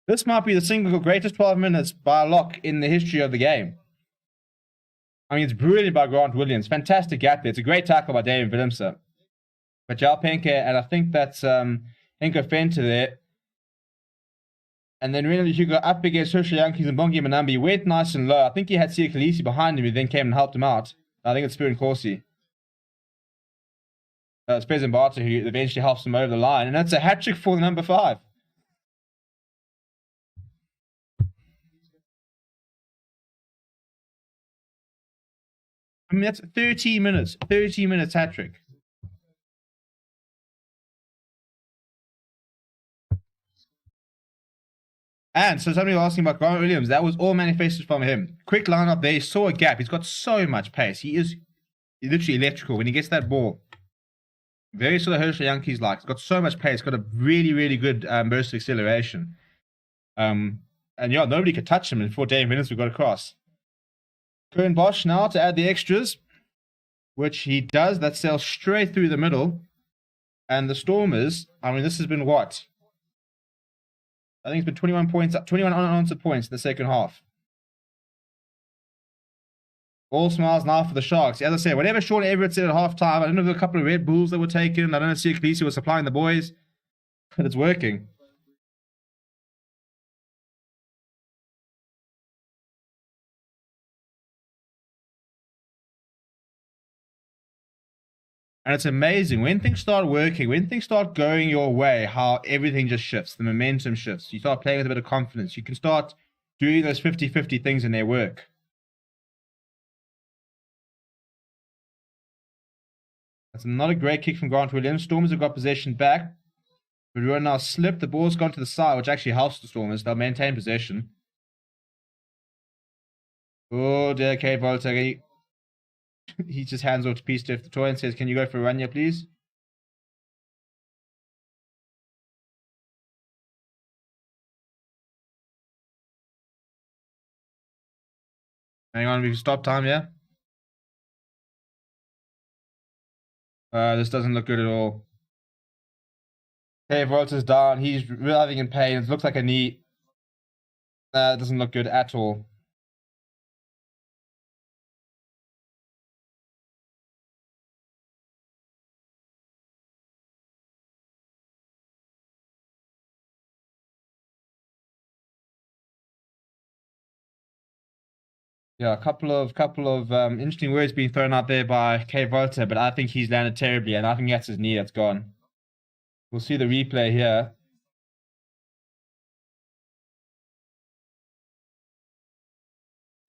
This might be the single greatest 12 minutes by a lock in the history of the game. I mean, it's brilliant by Grant Williams. Fantastic gap there. It's a great tackle by David Willemse. But Jalpenke, and I think that's Enko Fenter there. And then Rennie Hugo up against Hershey Yankees and Bongi Manambi. He went nice and low. I think he had Sia Khaleesi behind him, who then came and helped him out. I think it's Spirin Corsi. It's President Barter who eventually helps him over the line. And that's a hat-trick for the number 5. I mean, that's 30 minutes. 30 minutes hat-trick. And so somebody was asking about Grant Williams. That was all manifested from him. Quick line up there. He saw a gap. He's got so much pace. He is literally electrical when he gets that ball. Very sort of Hershey Yankees like. He's got so much pace. Got a really, really good burst of acceleration. And yeah, nobody could touch him in 14 minutes. We got across. Kern Bosch now to add the extras, which he does. That sails straight through the middle. And the Stormers, I mean, this has been what? I think it's been 21 points, 21 unanswered points in the second half. All smiles now for the Sharks. As I said, whatever Sean Everett said at halftime, I don't know if there were a couple of Red Bulls that were taken. I don't know if Sia Khaleesi was supplying the boys, but it's working. And it's amazing when things start working, when things start going your way, how everything just shifts. The momentum shifts. You start playing with a bit of confidence. You can start doing those 50-50 things in their work. That's not a great kick from Grant Williams. Stormers have got possession back. But we're now slipped. The ball's gone to the side, which actually helps the Stormers. They'll maintain possession. Oh, dear, okay, Volta. He just hands off to Peace Steph the toy and says, "Can you go for a run here, please?" Hang on, we can stop time, yeah? This doesn't look good at all. Okay, Volta's down. He's writhing in pain. It looks like a knee. It doesn't look good at all. Yeah, a couple of interesting words being thrown out there by K Volta, but I think he's landed terribly, and I think that's his knee that's gone. We'll see the replay here.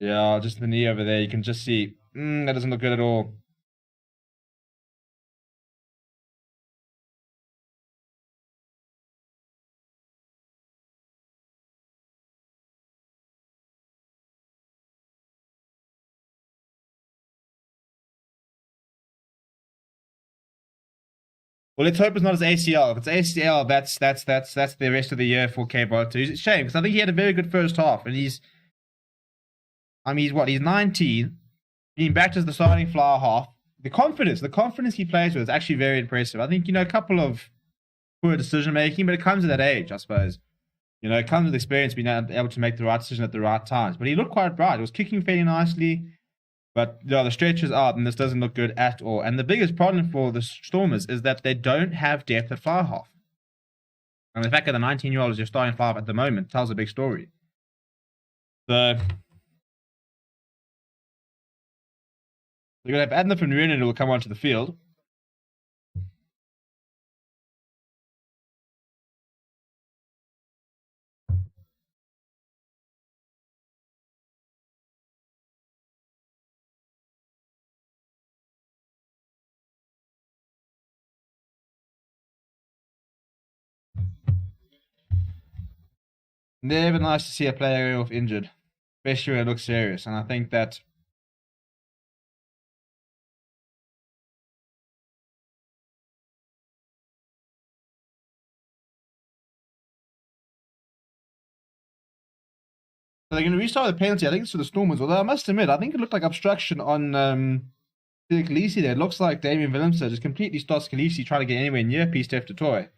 Yeah, just the knee over there. You can just see. That doesn't look good at all. Well, let's hope it's not his ACL. If it's ACL, that's the rest of the year for K Volta. It's a shame because I think he had a very good first half, and he's 19, being backed as the starting flower half. The confidence he plays with is actually very impressive. I think, a couple of poor decision making, but it comes at that age, I suppose. It comes with experience, being able to make the right decision at the right times. But he looked quite bright. He was kicking fairly nicely. But the stretch is out, and this doesn't look good at all. And the biggest problem for the Stormers is that they don't have depth at fly half. And the fact that the 19-year-old is your starting five at the moment tells a big story. So you're going to have Adna from Nuenen who will come onto the field. Never nice to see a player go off injured, especially when it looks serious. And I think that so they're going to restart the penalty. I think it's for the Stormers. Although I must admit, I think it looked like obstruction on Khaleesi there. It looks like Damien Willemse just completely stops Khaleesi trying to get anywhere near P-Steph du Toit.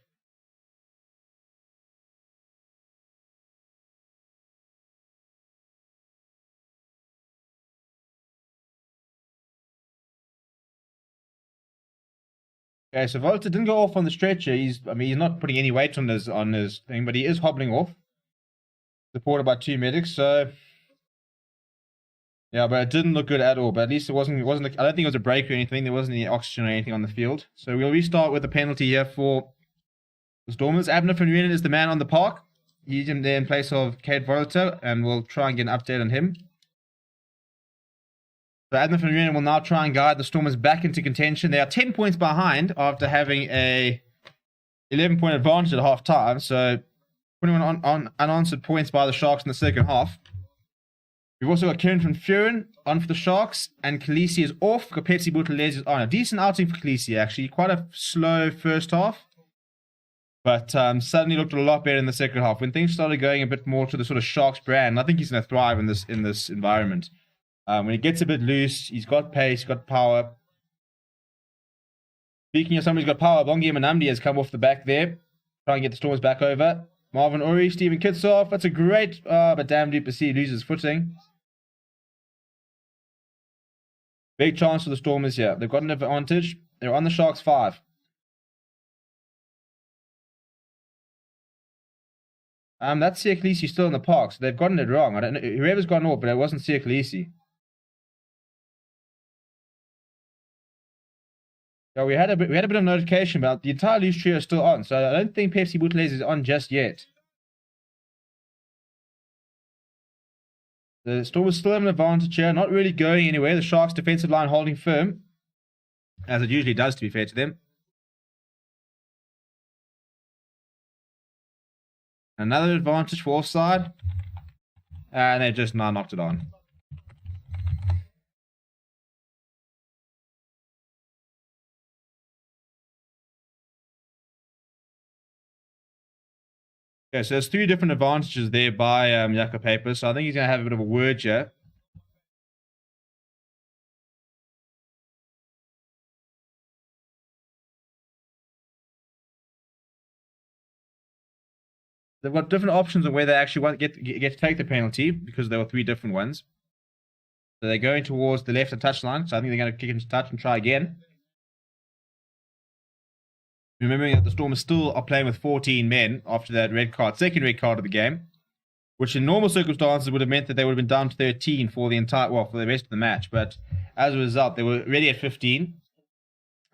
Okay, so Volta didn't go off on the stretcher. He's not putting any weight on his thing, but he is hobbling off, supported by 2 medics. So yeah, but it didn't look good at all. But at least it wasn't. I don't think it was a break or anything. There wasn't any oxygen or anything on the field. So we'll restart with a penalty here for the Stormers. Abner van Renen is the man on the park. Use him there in place of Kate Volta, and we'll try and get an update on him. So Abner van Renen will now try and guide the Stormers back into contention. They are 10 points behind after having a 11-point advantage at half time. So 21 unanswered points by the Sharks in the second half. We've also got Kieran van Vuren on for the Sharks, and Khaleesi is off. Kapetsi Buthelezi is on. A decent outing for Khaleesi, actually. Quite a slow first half, but suddenly looked a lot better in the second half. When things started going a bit more to the sort of Sharks brand, I think he's going to thrive in this environment. When he gets a bit loose, he's got pace, he's got power. Speaking of somebody who's got power, Bongi Manamdi has come off the back there, trying to get the Stormers back over. Marvin Uri, Stephen Kitsoff, that's a great, but damn Du Plessis loses footing. Big chance for the Stormers here. They've got an advantage. They're on the Sharks 5. That's Sia Khaleesi still in the park, so they've gotten it wrong. I don't know whoever's gone off, but it wasn't Sia Khaleesi. So we had a bit of notification about the entire loose trio is still on, so I don't think Pepsi Buthelezi is on just yet. The Stormers still have an advantage here, not really going anywhere. The Sharks' defensive line holding firm, as it usually does, to be fair to them. Another advantage for offside, and they just now knocked it on. Okay, so there's 3 different advantages there by Jaco Paper, so I think he's going to have a bit of a word here. They've got different options on where they actually want get to take the penalty, because there were 3 different ones. So they're going towards the left of touchline, so I think they're going to kick into touch and try again. Remembering that the Stormers still are playing with 14 men after that second red card of the game, which in normal circumstances would have meant that they would have been down to 13 for the rest of the match. But as a result, they were already at 15.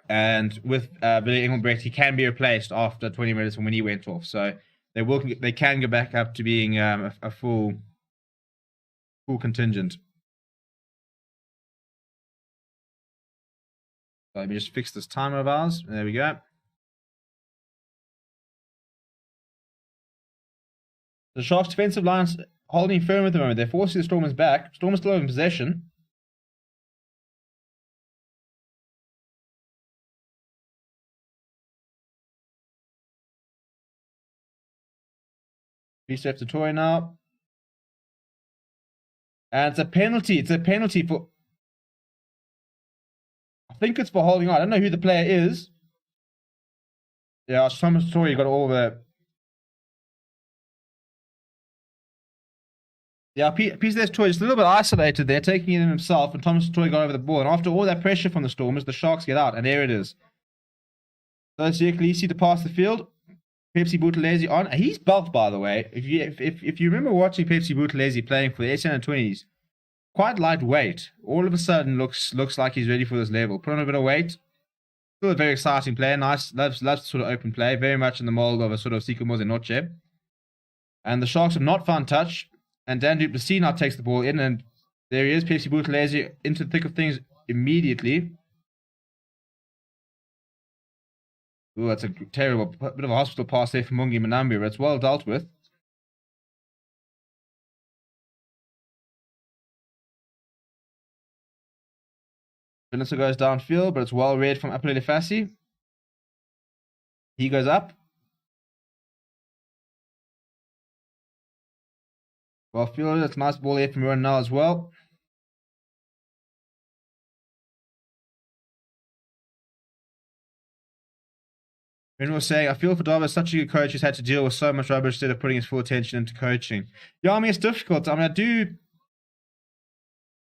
And with Billy Engelbrecht, he can be replaced after 20 minutes from when he went off. So they can go back up to being a full contingent. So let me just fix this timer of ours. There we go. The Sharks' defensive line's holding firm at the moment. They're forcing the Stormers back. Stormers still in possession. P-Steph du Toit now. And it's a penalty. It's a penalty for... I think it's for holding on. I don't know who the player is. Yeah, Thomas du Toit got all the... Yeah, P-Steph du Toit is a little bit isolated there, taking it in himself, and Thomas du Toit got over the ball. And after all that pressure from the Stormers, the Sharks get out, and there it is. So it's Khaleesi to pass the field. Pepsi Buthelezi on. He's built, by the way. If you remember watching Pepsi Buthelezi playing for the SA20s, quite lightweight. All of a sudden looks like he's ready for this level. Put on a bit of weight. Still a very exciting player. Nice, loves sort of open play. Very much in the mold of a sort of Siko Mozenoche. And the Sharks have not found touch. And Dan Du Plessis now takes the ball in, and there he is, Pepsi Buthelezi into the thick of things immediately. Ooh, that's a terrible bit of a hospital pass there for Mungi Manambi, but it's well dealt with. Vanessa goes downfield, but it's well read from Apelele Fassi. He goes up. Well fielded. It's a nice ball there from Ruan now as well. Ben was saying, I feel for Darby is such a good coach who's had to deal with so much rubbish instead of putting his full attention into coaching. Yeah, I mean, it's difficult. I mean,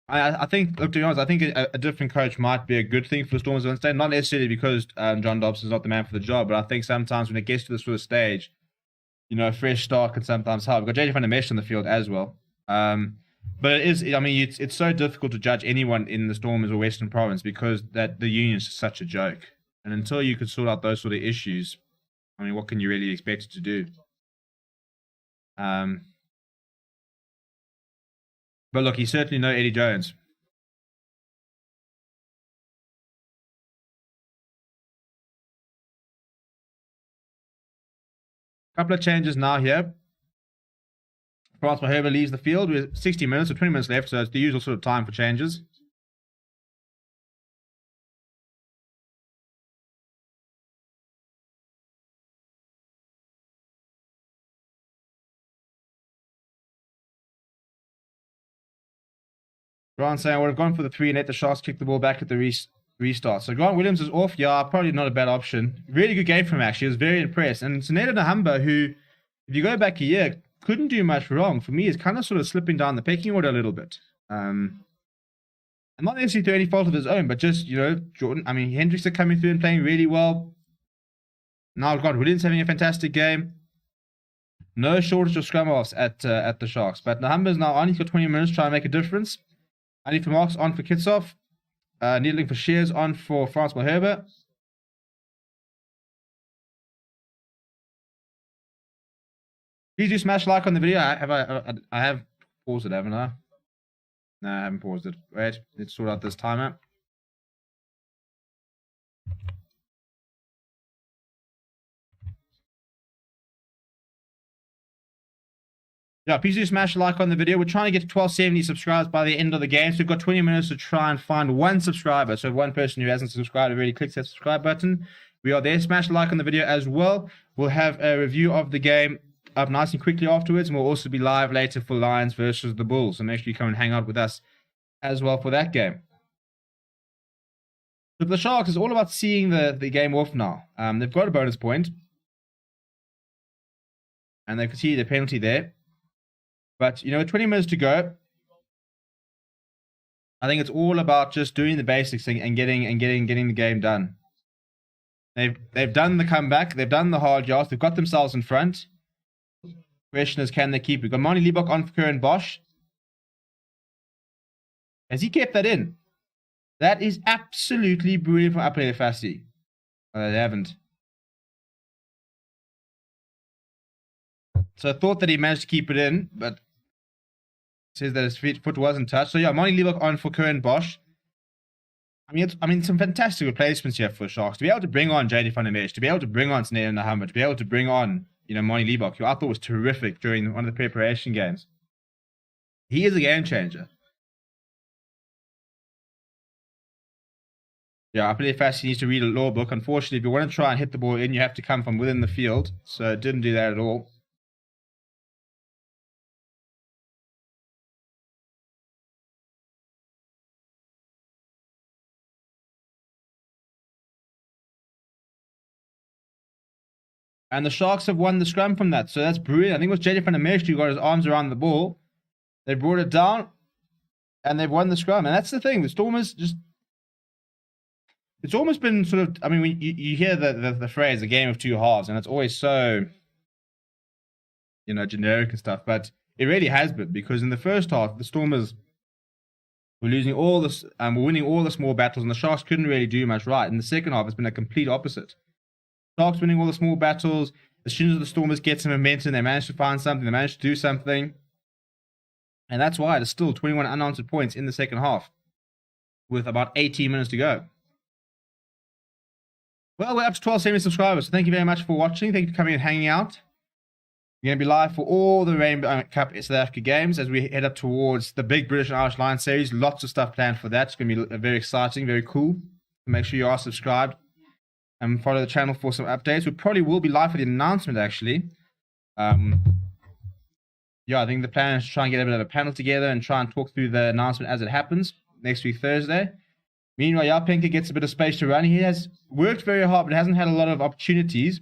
I think, look, to be honest, I think a different coach might be a good thing for the Stormers of Wednesday. Not necessarily because John Dobson's not the man for the job, but I think sometimes when it gets to this sort of stage, you know, a fresh start can sometimes help. We've got JJ van der Mesh on the field as well. But it is, I mean, it's so difficult to judge anyone in the Stormers or Western Province because that the union is such a joke. And until you could sort out those sort of issues, I mean, what can you really expect it to do? But look, he's certainly no Eddie Jones. Couple of changes now here. Francois Herbert leaves the field with 60 minutes or 20 minutes left, so it's the usual sort of time for changes. Grant saying I would have gone for the 3 and let the Sharks kick the ball back at the restart. So Grant Williams is off. Yeah, probably not a bad option. Really good game from him, actually. I was very impressed. And Sinead Nahamba, who, if you go back a year, couldn't do much wrong. For me, is kind of sort of slipping down the pecking order a little bit. And not necessarily through any fault of his own, but just, you know, Jordan. I mean, Hendricks are coming through and playing really well. Now Grant Williams having a fantastic game. No shortage of scrum offs at the Sharks. But Nahamba is now on. He's got 20 minutes to try and make a difference. Andy for Marks on for Kitsoff. Needling for Shears on for Francois Herbert. Please do smash like on the video. I have paused it, haven't I? No, I haven't paused it. Wait, let's sort out this timer. Yeah, please do smash a like on the video. We're trying to get to 1270 subscribers by the end of the game. So we've got 20 minutes to try and find one subscriber. So if one person who hasn't subscribed already clicks that subscribe button, we are there. Smash a like on the video as well. We'll have a review of the game up nice and quickly afterwards. And we'll also be live later for Lions versus the Bulls. So make sure you come and hang out with us as well for that game. So for the Sharks, it's all about seeing the game off now. They've got a bonus point. And they conceded a penalty there. But, you know, 20 minutes to go. I think it's all about just doing the basics and getting the game done. They've done the comeback. They've done the hard yards. They've got themselves in front. Question is, can they keep it? We've got Marnie Liebach on for Kieran Bosch. Has he kept that in? That is absolutely brilliant from Apelele Fassi. They haven't. So I thought that he managed to keep it in, but says that his foot wasn't touched. So yeah, Marnie Liebach on for Kieran Bosch. I mean, some fantastic replacements here for the Sharks. To be able to bring on JD van der Mesh, to be able to bring on Sinead Nahamba, to be able to bring on, you know, Marnie Liebach, who I thought was terrific during one of the preparation games. He is a game changer. Yeah, I believe Fassi needs to read a law book. Unfortunately, if you want to try and hit the ball in, you have to come from within the field. So it didn't do that at all. And the Sharks have won the scrum from that. So that's brilliant. I think it was JJ van der Mesh who got his arms around the ball. They brought it down. And they've won the scrum. And that's the thing. The Stormers just... It's almost been sort of... I mean, when you hear the phrase, a game of two halves. And it's always so... You know, generic and stuff. But it really has been. Because in the first half, the Stormers were losing all this... were winning all the small battles. And the Sharks couldn't really do much right. In the second half, it's been a complete opposite. Sharks winning all the small battles. As soon as the Stormers get some momentum, they manage to find something. They manage to do something. And that's why there's still 21 unanswered points in the second half. With about 18 minutes to go. Well, we're up to 1270 subscribers. So thank you very much for watching. Thank you for coming and hanging out. We're going to be live for all the Rainbow Cup South Africa games as we head up towards the big British and Irish Lions series. Lots of stuff planned for that. It's going to be very exciting, very cool. Make sure you are subscribed and follow the channel for some updates. We probably will be live for the announcement, actually. Yeah, I think the plan is to try and get a bit of a panel together and try and talk through the announcement as it happens next week, Thursday. Meanwhile, Jalpenka gets a bit of space to run. He has worked very hard, but hasn't had a lot of opportunities.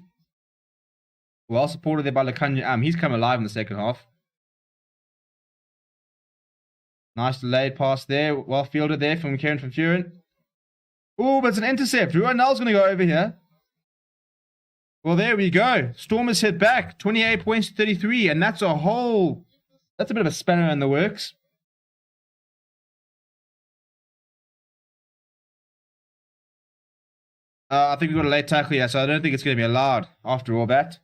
Well supported there by Lekanya. He's come alive in the second half. Nice delayed pass there. Well fielded there from Kieran van Vuuren. Oh, but it's an intercept. Ruanel's going to go over here. Well, there we go. Stormers hit back. 28 points to 33. And that's a bit of a spanner in the works. I think we've got a late tackle here, so I don't think it's going to be allowed after all that.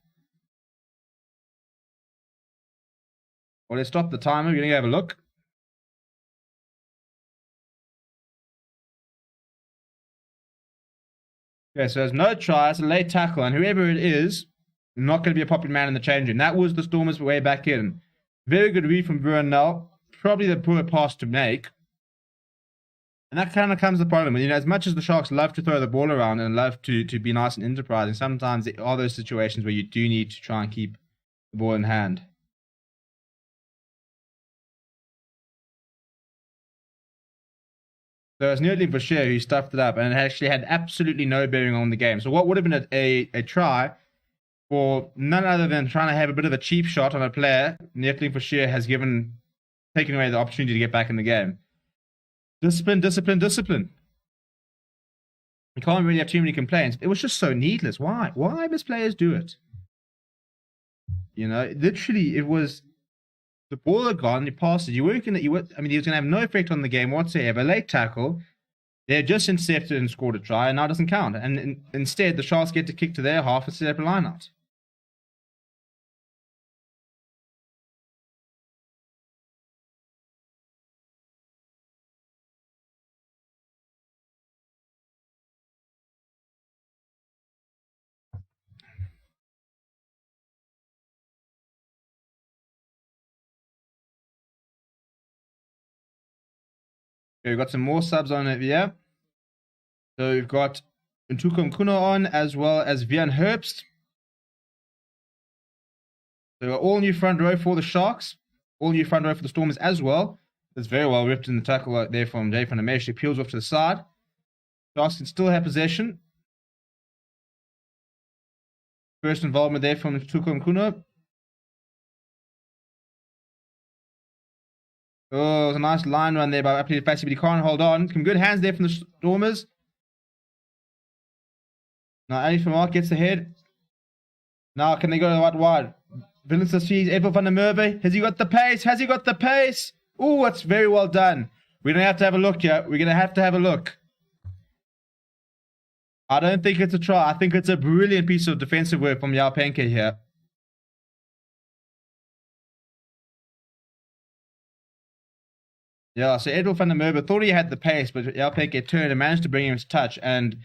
Well, let's stop the timer. We're going to have a look. Okay, so there's no try. It's a late tackle, and whoever it is, not going to be a popular man in the change room. That was the Stormers way back in. Very good read from Ruanel. Probably the poor pass to make. And that kind of comes the problem. You know, as much as the Sharks love to throw the ball around and love to be nice and enterprising, sometimes there are those situations where you do need to try and keep the ball in hand. So it's nearly Bashir who stuffed it up, and it actually had absolutely no bearing on the game. So what would have been a try for none other than trying to have a bit of a cheap shot on a player, Neertling Bashir has taken away the opportunity to get back in the game. Discipline, discipline, discipline. You can't really have too many complaints. It was just so needless. Why? Why must players do it? You know, literally, it was the ball had gone, you passed it. He was going to have no effect on the game whatsoever. Late tackle. They had just intercepted and scored a try, and now it doesn't count. And instead, the Sharks get to kick to their half and set up a line out. Okay, we've got some more subs on it here. So we've got Ntukum Kuno on, as well as Vian Herbst. So all new front row for the Sharks. All new front row for the Stormers as well. That's very well ripped in the tackle there from Jay van der Merwe. He peels off to the side. Sharks can still have possession. First involvement there from Ntukum Kuno. Oh, it was a nice line run there by Aptly Fassi, but he can't hold on. Some good hands there from the Stormers. Now, Ali Vermaak gets ahead. Now, can they go wide? Vincent sees Edward van der Merwe. Has he got the pace? Has he got the pace? Oh, that's very well done. We're going to have a look here. We're going to have a look. I don't think it's a try. I think it's a brilliant piece of defensive work from Jalpenka here. Yeah, so Edward van der Merwe thought he had the pace, but Jalpenka turned and managed to bring him to touch. And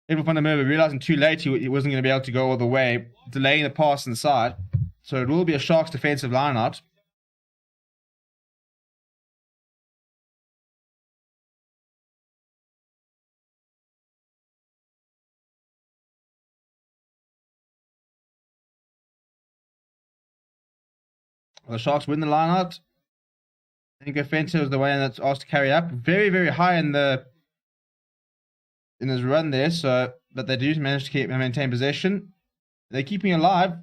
Edward van der Merwe, realizing too late he wasn't going to be able to go all the way, delaying the pass inside. So it will be a Sharks defensive line out. Well, the Sharks win the line out. I think Offensive is the one that's asked to carry up. Very, very high in his run there, but they do manage to maintain possession. They're keeping alive.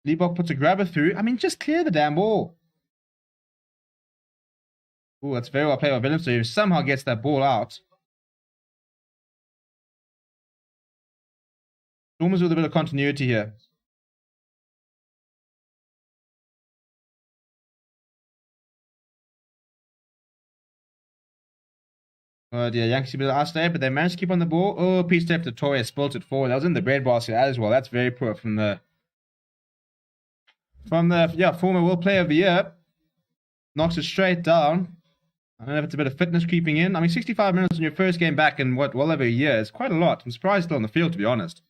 Liebach puts a grabber through. I mean, just clear the damn ball. Oh, that's very well played by Willem. So he somehow gets that ball out. Stormers with a bit of continuity here. Oh dear, Yankees a bit of ice there, but they managed to keep on the ball. Oh, Pete Steph to Toya spilt it forward. That was in the bread basket as well. That's very poor from the former World Player of the Year. Knocks it straight down. I don't know if it's a bit of fitness creeping in. I mean, 65 minutes in your first game back in well over a year is quite a lot. I'm surprised still on the field, to be honest.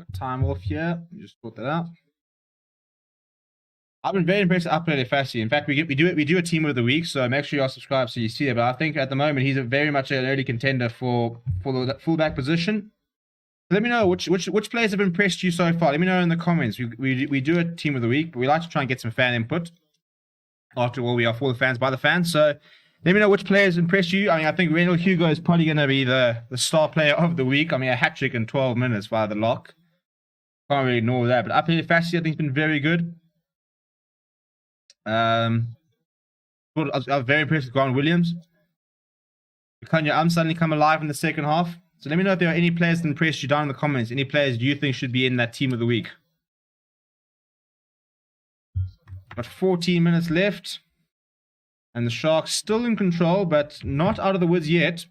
Got time off here. Let me just sort that out. I've been very impressed with Uploaded Fassi. In fact, we do a team of the week, so make sure you are subscribed so you see it. But I think at the moment he's very much an early contender for the fullback position. Let me know which players have impressed you so far. Let me know in the comments. We do a team of the week, but we like to try and get some fan input. After all, we are for the fans by the fans. So let me know which players impressed you. I mean, I think Randall Hugo is probably going to be the star player of the week. I mean, a hat trick in 12 minutes via the lock. Can't really ignore that. But Uploaded Fassi, I think, has been very good. I was very impressed with Grant Williams. Kanya suddenly come alive in the second half. So let me know if there are any players that impressed you down in the comments. Any players you think should be in that team of the week. Got 14 minutes left. And the Sharks still in control, but not out of the woods yet.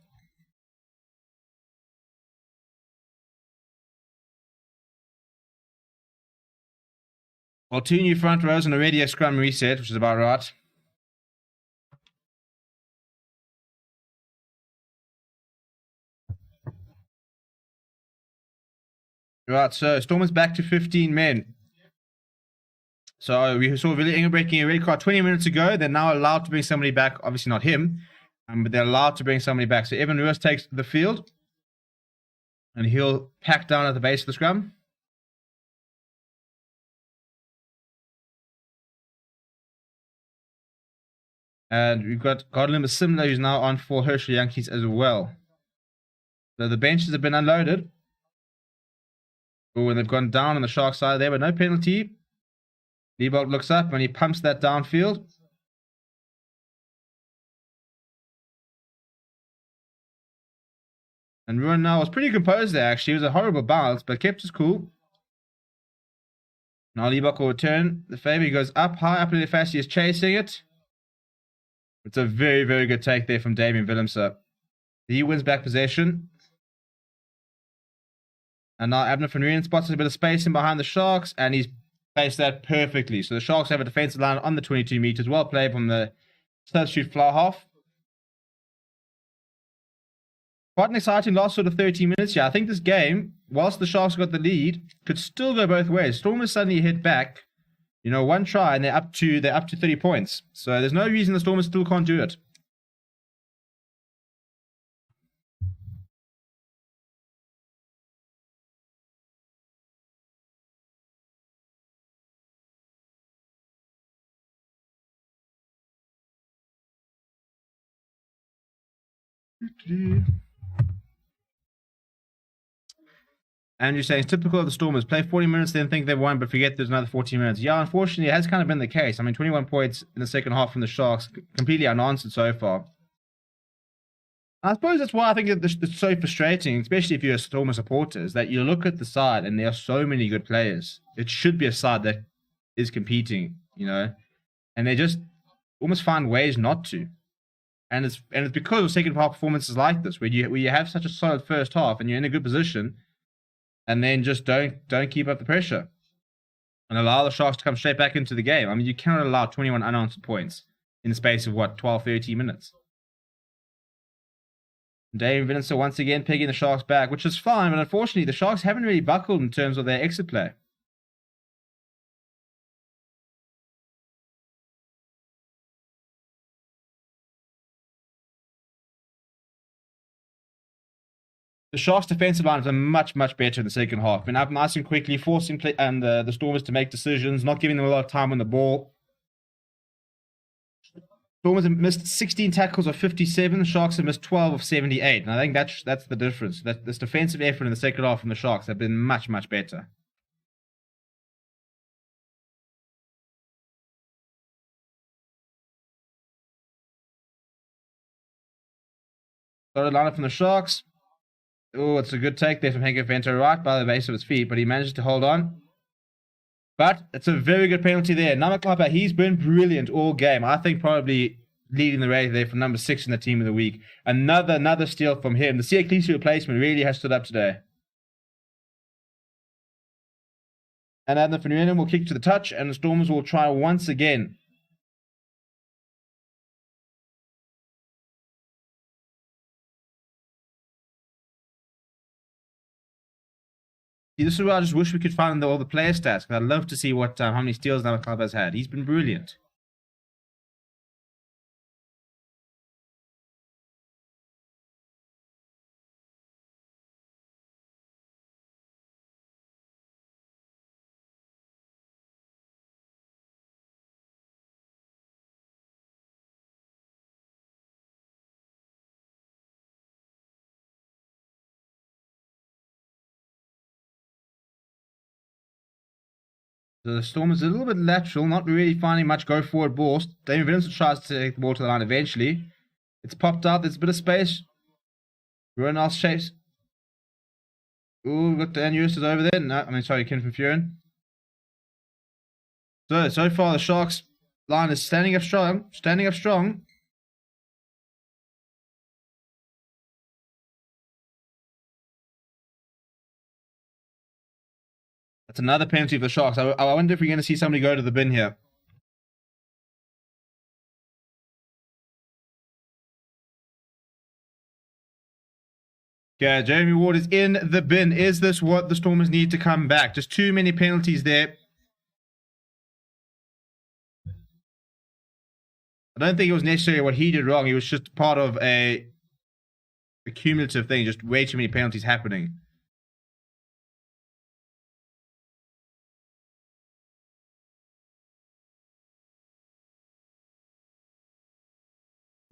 Well, 2 new front rows and already a scrum reset, which is about right. Right, so Stormers back to 15 men. So we saw Willie Inge breaking a red card 20 minutes ago. They're now allowed to bring somebody back. Obviously not him, but they're allowed to bring somebody back. So Evan Ruiz takes the field. And he'll pack down at the base of the scrum. And we've got Godlin Simler, who's now on for Herschel Yankees as well. So the benches have been unloaded. Oh, and they've gone down on the Shark side there, but no penalty. Liebold looks up and he pumps that downfield. And Ruan now was pretty composed there, actually. It was a horrible bounce, but kept his cool. Now Liebold will return the favor. He goes up high, up in the fast. He is chasing it. It's a very, very good take there from Damien Willemse. He wins back possession. And now Abner van Reen spots a bit of space in behind the Sharks, and he's placed that perfectly. So the Sharks have a defensive line on the 22 meters. Well played from the substitute fly half. Quite an exciting last sort of 30 minutes here. I think this game, whilst the Sharks got the lead, could still go both ways. Stormers suddenly hit back. You know, one try and they're up to 30 points. So there's no reason the Stormers still can't do it. Andrew saying, it's typical of the Stormers. Play 40 minutes, then think they've won, but forget there's another 14 minutes. Yeah, unfortunately, it has kind of been the case. I mean, 21 points in the second half from the Sharks, completely unanswered so far. I suppose that's why I think it's so frustrating, especially if you're a Stormer supporter, is that you look at the side and there are so many good players. It should be a side that is competing, you know, and they just almost find ways not to. And it's because of second half performances like this, where you have such a solid first half and you're in a good position, and then just don't keep up the pressure and allow the Sharks to come straight back into the game. I mean, you cannot allow 21 unanswered points in the space of, 12, 13 minutes. Dave Vincenzo once again pegging the Sharks back, which is fine, but unfortunately, the Sharks haven't really buckled in terms of their exit play. The Sharks' defensive lines are much, much better in the second half. Been up nice and quickly, forcing the Stormers to make decisions, not giving them a lot of time on the ball. Stormers have missed 16 tackles of 57. The Sharks have missed 12 of 78. And I think that's the difference. This defensive effort in the second half from the Sharks have been much, much better. Started lineup from the Sharks. Oh, it's a good take there from Henke Venter, right by the base of his feet, but he managed to hold on. But it's a very good penalty there. Namaklapa, he's been brilliant all game. I think probably leading the race there for number 6 in the team of the week. Another steal from him. The Siaklisu replacement really has stood up today. And Adnan Van will kick to the touch, and the Stormers will try once again. This is where I just wish we could find all the player stats. Because I'd love to see what how many steals our club has had. He's been brilliant. So the Storm is a little bit lateral, not really finding much go forward balls. Damien Willemse tries to take the ball to the line eventually. It's popped out, there's a bit of space. Ronald shapes. Ooh, we've got the Anus is over there. No, I mean, sorry, Ken from Furin. So far the Sharks line is standing up strong. Standing up strong. That's another penalty for the Sharks. I wonder if we're going to see somebody go to the bin here. Yeah, Jeremy Ward is in the bin. Is this what the Stormers need to come back? Just too many penalties there. I don't think it was necessarily what he did wrong. It was just part of a cumulative thing. Just way too many penalties happening.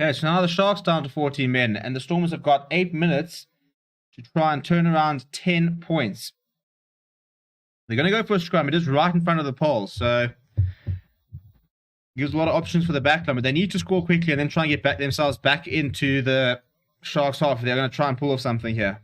Okay, so now the Sharks down to 14 men, and the Stormers have got 8 minutes to try and turn around 10 points. They're going to go for a scrum. It is right in front of the pole, so gives a lot of options for the backline, but they need to score quickly and then try and get themselves back into the Sharks half. They're going to try and pull off something here.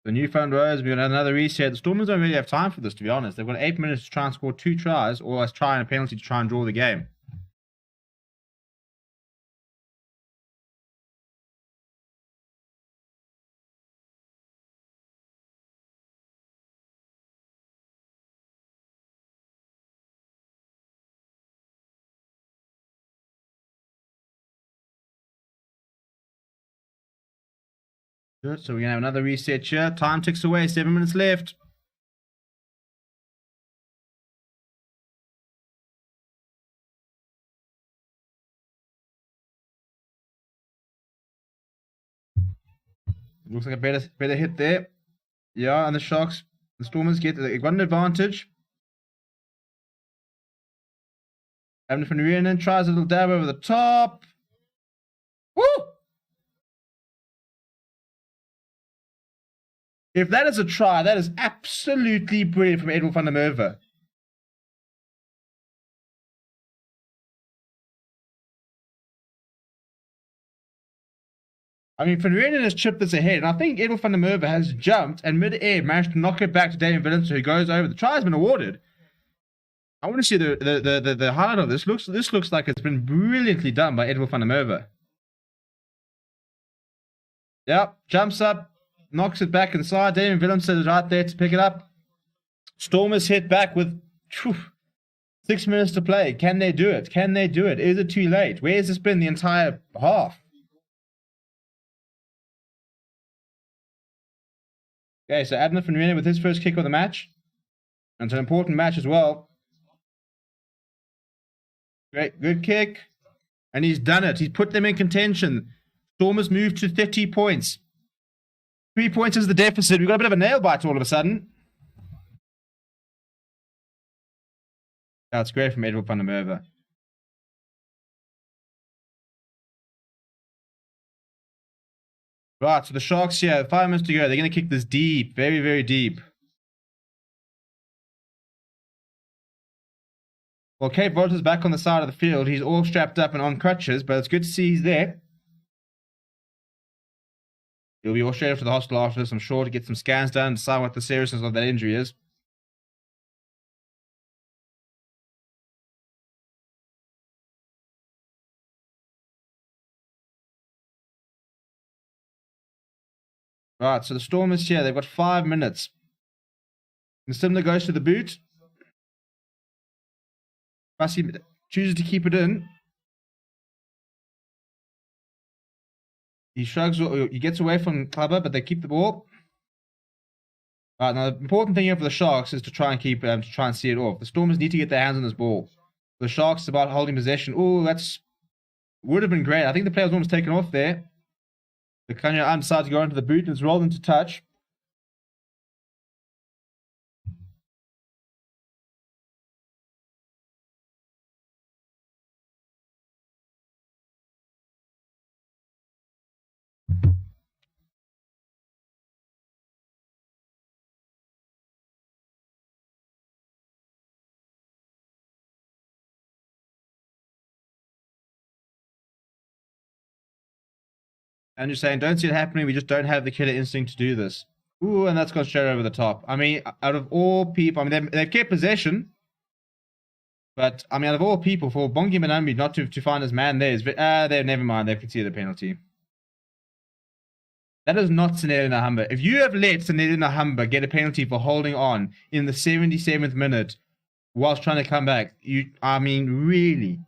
The Newfound Rose, we've got another reset. The Stormers don't really have time for this, to be honest. They've got 8 minutes to try and score 2 tries, or else try a penalty to try and draw the game. Good, so we're going to have another reset here. Time ticks away, 7 minutes left. Looks like a better hit there. Yeah, and the Stormers got an advantage. Abner van Rieenen tries a little dab over the top. Woo! If that is a try, that is absolutely brilliant from Edwin van der Merwe. I mean, Van Rieenen has chipped this ahead, and I think Edwin van der Merwe has jumped and mid-air managed to knock it back to Damien Willemse, who goes over. The try has been awarded. I want to see the highlight of this. This looks like it's been brilliantly done by Edwin van der Merwe. Yep, jumps up, knocks it back inside. Damien Willemse is right there to pick it up. Stormers hit back with 6 minutes to play. Can they do it? Can they do it? Is it too late? Where has this been the entire half? Okay, so Adnan van Rieenen with his first kick of the match. And it's an important match as well. Great, good kick. And he's done it. He's put them in contention. Stormers moved to 30 points. 3 points is the deficit. We've got a bit of a nail bite all of a sudden. That's great from Edwin van der Merwe. Right, so the Sharks here, 5 minutes to go. They're going to kick this deep, very, very deep. Well, Cape Volta's back on the side of the field. He's all strapped up and on crutches, but it's good to see he's there. He'll be all straight off to the hospital after this, I'm sure, to get some scans done and decide what the seriousness of that injury is. Right, so the Stormers here, they've got 5 minutes. Simler goes to the boot. Fussy chooses to keep it in. He shrugs, he gets away from Clubber, but they keep the ball. Right, now the important thing here for the Sharks is to try and keep to try and see it off. The Stormers need to get their hands on this ball. The Sharks is about holding possession. Oh, that's would have been great. I think the player was almost taken off there. The Kanya decides to go into the boot and it's rolled into touch. And you're saying, don't see it happening. We just don't have the killer instinct to do this. Ooh, and that's gone straight over the top. I mean, out of all people, I mean, they've kept possession. But, I mean, out of all people, for Bongi Manambi not to find his man there, never mind. They've conceded the penalty. That is not Sanele Nahamba. If you have let Sanele Nahamba get a penalty for holding on in the 77th minute whilst trying to come back, I mean, really...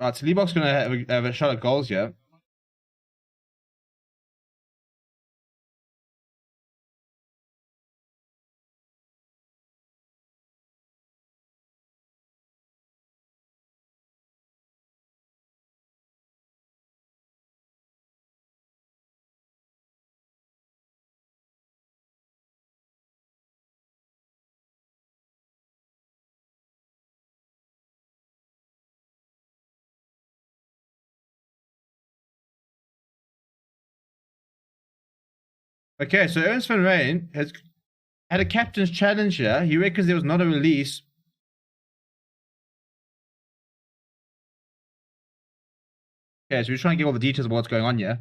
Right, so Leebok's going to have a shot at goals here. Okay, so Ernst van Rijn has had a captain's challenge here. He reckons there was not a release. Okay, so we're trying to get all the details of what's going on here.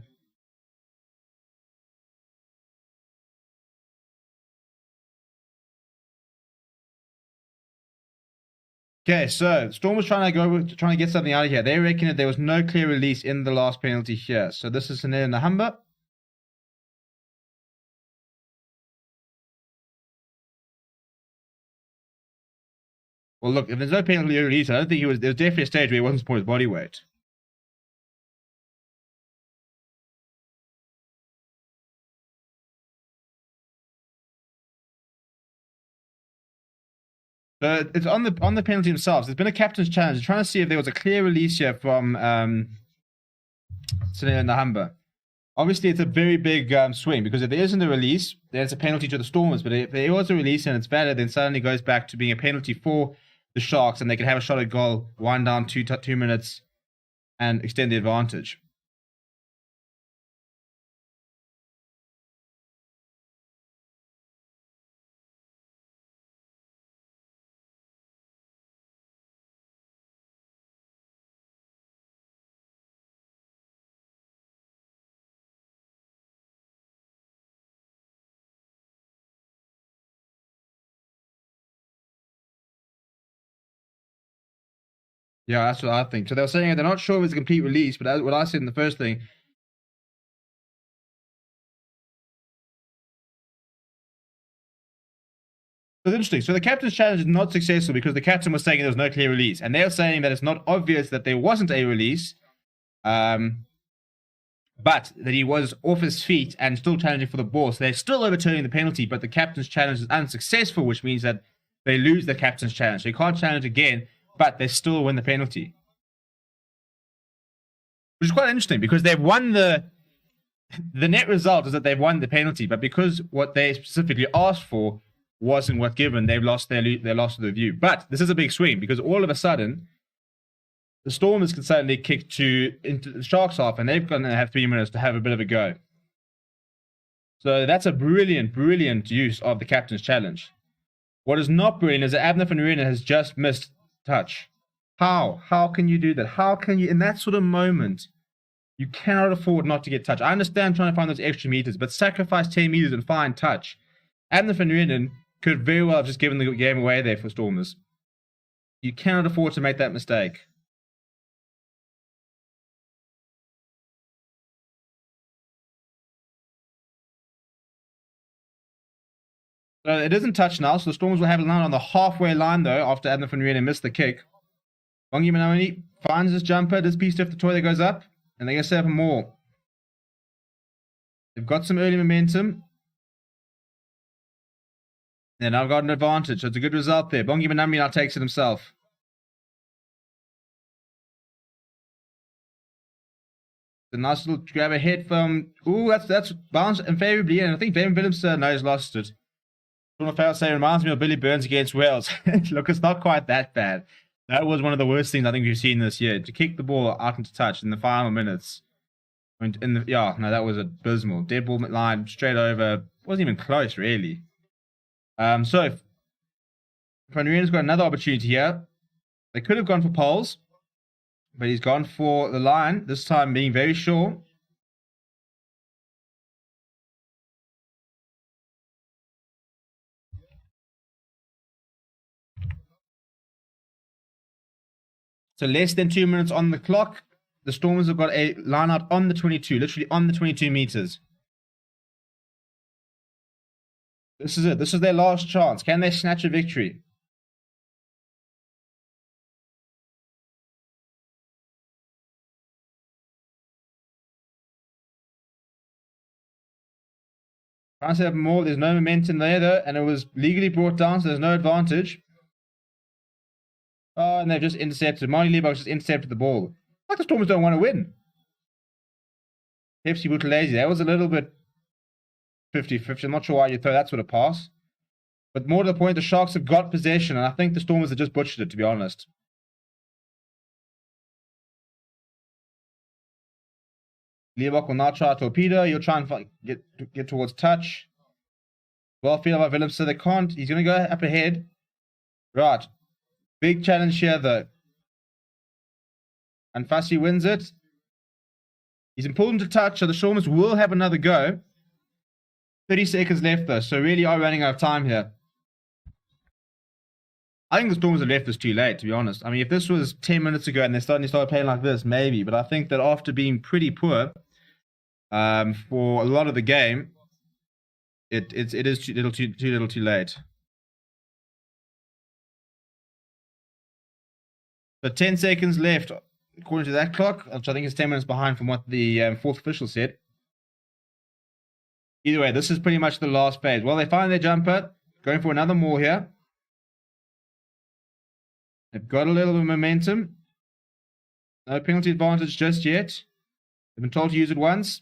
Okay, so Storm was trying to get something out of here. They reckon that there was no clear release in the last penalty here. So this is Sanele Nahamba. Well, look, if there's no penalty release, I don't think there was definitely a stage where he wasn't supporting his body weight. So it's on the penalty themselves. There's been a captain's challenge. They're trying to see if there was a clear release here from Sanele Nahamba. Obviously, it's a very big swing, because if there isn't a release, then it's a penalty to the Stormers. But if there was a release and it's valid, then suddenly goes back to being a penalty for the Sharks, and they can have a shot at goal, wind down 2 minutes, and extend the advantage. Yeah, that's what I think. So they were saying they're not sure if it's a complete release, but as what I said in the first thing. So it's interesting. So the captain's challenge is not successful because the captain was saying there was no clear release, and they're saying that it's not obvious that there wasn't a release, but that he was off his feet and still challenging for the ball. So they're still overturning the penalty, but the captain's challenge is unsuccessful, which means that they lose the captain's challenge. So you can't challenge again, but they still win the penalty. Which is quite interesting because they've won the net result is that they've won the penalty, but because what they specifically asked for wasn't what given, they've lost their the view. But this is a big swing because all of a sudden the Stormers can suddenly kick into the Sharks half, and they're going to have 3 minutes to have a bit of a go. So that's a brilliant use of the captain's challenge. What is not brilliant is that Abner van Rijn has just missed touch. How can you do that? How can you, in that sort of moment, you cannot afford not to get touch. I understand trying to find those extra meters, but sacrifice 10 meters and find touch. Abner van Rijn could very well have just given the game away there for Stormers. You cannot afford to make that mistake. So it isn't touched now, so the Stormers will have it line on the halfway line, though, after Adnan van Riebeeck missed the kick. Bongi Manoni finds his jumper, this piece of the toy that goes up, and they're going to set up a more. They've got some early momentum. And I've got an advantage, so it's a good result there. Bongi Manami now takes it himself. A nice little grab a hit from... Ooh, that's bounced unfavorably, and I think Ben Willemse knows lost it. Sean Farrell say reminds me of Billy Burns against Wales. Look, it's not quite that bad. That was one of the worst things I think we've seen this year. To kick the ball out into touch in the final minutes. That was abysmal. Dead ball line, straight over. Wasn't even close, really. So, Van Riebeeck's got another opportunity here. They could have gone for poles. But he's gone for the line, this time being very sure. So less than 2 minutes on the clock. The Stormers have got a line out on the 22, literally on the 22 meters. This is it. This is their last chance. Can they snatch a victory? Trying to set up more. There's no momentum there, though, and it was legally brought down, so there's no advantage. Oh, and they've just intercepted. Marnie Liebach just intercepted the ball. Like the Stormers don't want to win. Pepsi Buthelezi, that was a little bit 50-50. I'm not sure why you throw that sort of pass. But more to the point, the Sharks have got possession, and I think the Stormers have just butchered it, to be honest. Liebach will now try a torpedo. He'll try and get towards touch. Well feel by Willemse, so they can't. He's going to go up ahead. Right. Big challenge here, though. And Fassi wins it. He's important to touch, so the Stormers will have another go. 30 seconds left, though, so really are running out of time here. I think the Stormers have left this too late, to be honest. I mean, if this was 10 minutes ago and they started playing like this, maybe. But I think that after being pretty poor for a lot of the game, it is too little too late. So 10 seconds left, according to that clock, which I think is 10 minutes behind from what the fourth official said. Either way, this is pretty much the last phase. Well, they find their jumper, going for another more here. They've got a little bit of momentum. No penalty advantage just yet. They've been told to use it once.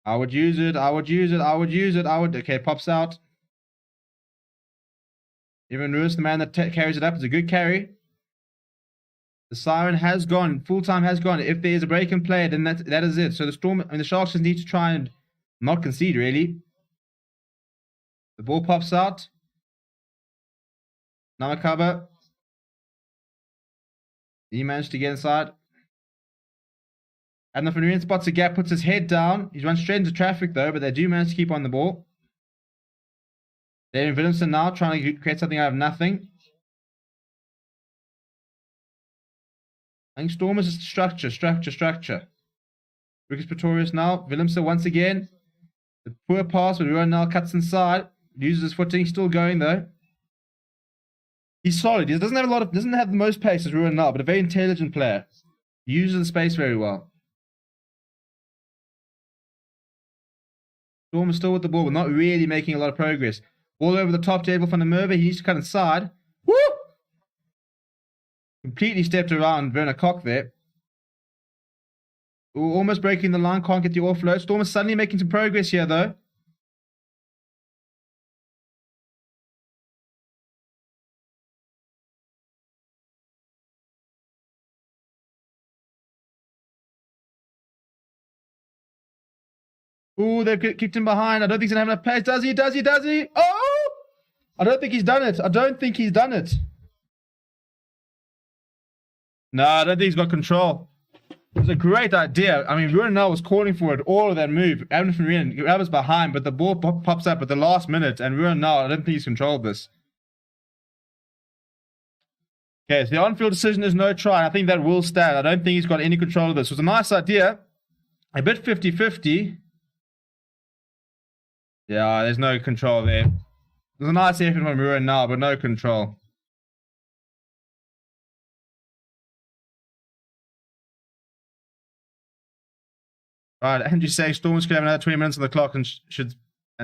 I would use it. Okay, it pops out. Even Lewis, the man that carries it up, is a good carry. The siren has gone. Full time has gone. If there is a break in play, then that is it. So the Sharks just need to try and not concede, really. The ball pops out. Namakaba. He managed to get inside. And the Van Riebeeck spots a gap, puts his head down. He's run straight into traffic, though, but they do manage to keep on the ball. David Willemse now trying to create something out of nothing. I think Stormers is structure. Lucas Pretorius now. Willemse once again. The poor pass, but Ruan now cuts inside. Uses his footing. Still going, though. He's solid. He doesn't have the most pace as Ruan now, but a very intelligent player. He uses the space very well. Storm is still with the ball, but not really making a lot of progress. Ball over the top to Abel van der Merwe. He needs to cut inside. Woo! Completely stepped around Werner Koch there. Ooh, almost breaking the line. Can't get the offload. Storm is suddenly making some progress here, though. Ooh, they've kicked him behind. I don't think he's going to have enough pace. Does he? Oh! I don't think he's done it. No, I don't think he's got control. It was a great idea. I mean, Ruan was calling for it, all of that move. Adnan van Riebeeck grabs behind, but the ball pops up at the last minute, and Ruan I don't think he's controlled this. Okay, so the on-field decision is no try. I think that will stand. I don't think he's got any control of this. It was a nice idea. A bit 50-50. Yeah, there's no control there. There's a nice effort from Ruin now, but no control. Right, Andrew saying Stormers could have another 20 minutes on the clock and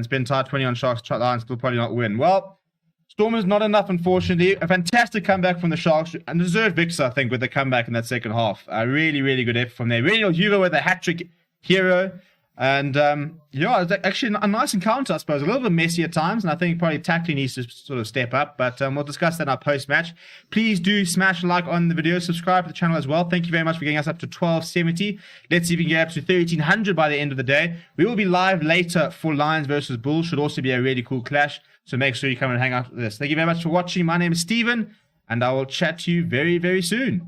spend tight 20 on Sharks. Lions still probably not win. Well, Stormers not enough, unfortunately. A fantastic comeback from the Sharks, and deserved victory, I think, with the comeback in that second half. A really, really good effort from there. Really, Hugo with a hat-trick hero. And, yeah, it's actually a nice encounter, I suppose. A little bit messy at times, and I think probably tactically needs to sort of step up. But we'll discuss that in our post-match. Please do smash a like on the video. Subscribe to the channel as well. Thank you very much for getting us up to 1270. Let's see if we can get up to 1300 by the end of the day. We will be live later for Lions versus Bulls. Should also be a really cool clash. So make sure you come and hang out with us. Thank you very much for watching. My name is Steven, and I will chat to you very, very soon.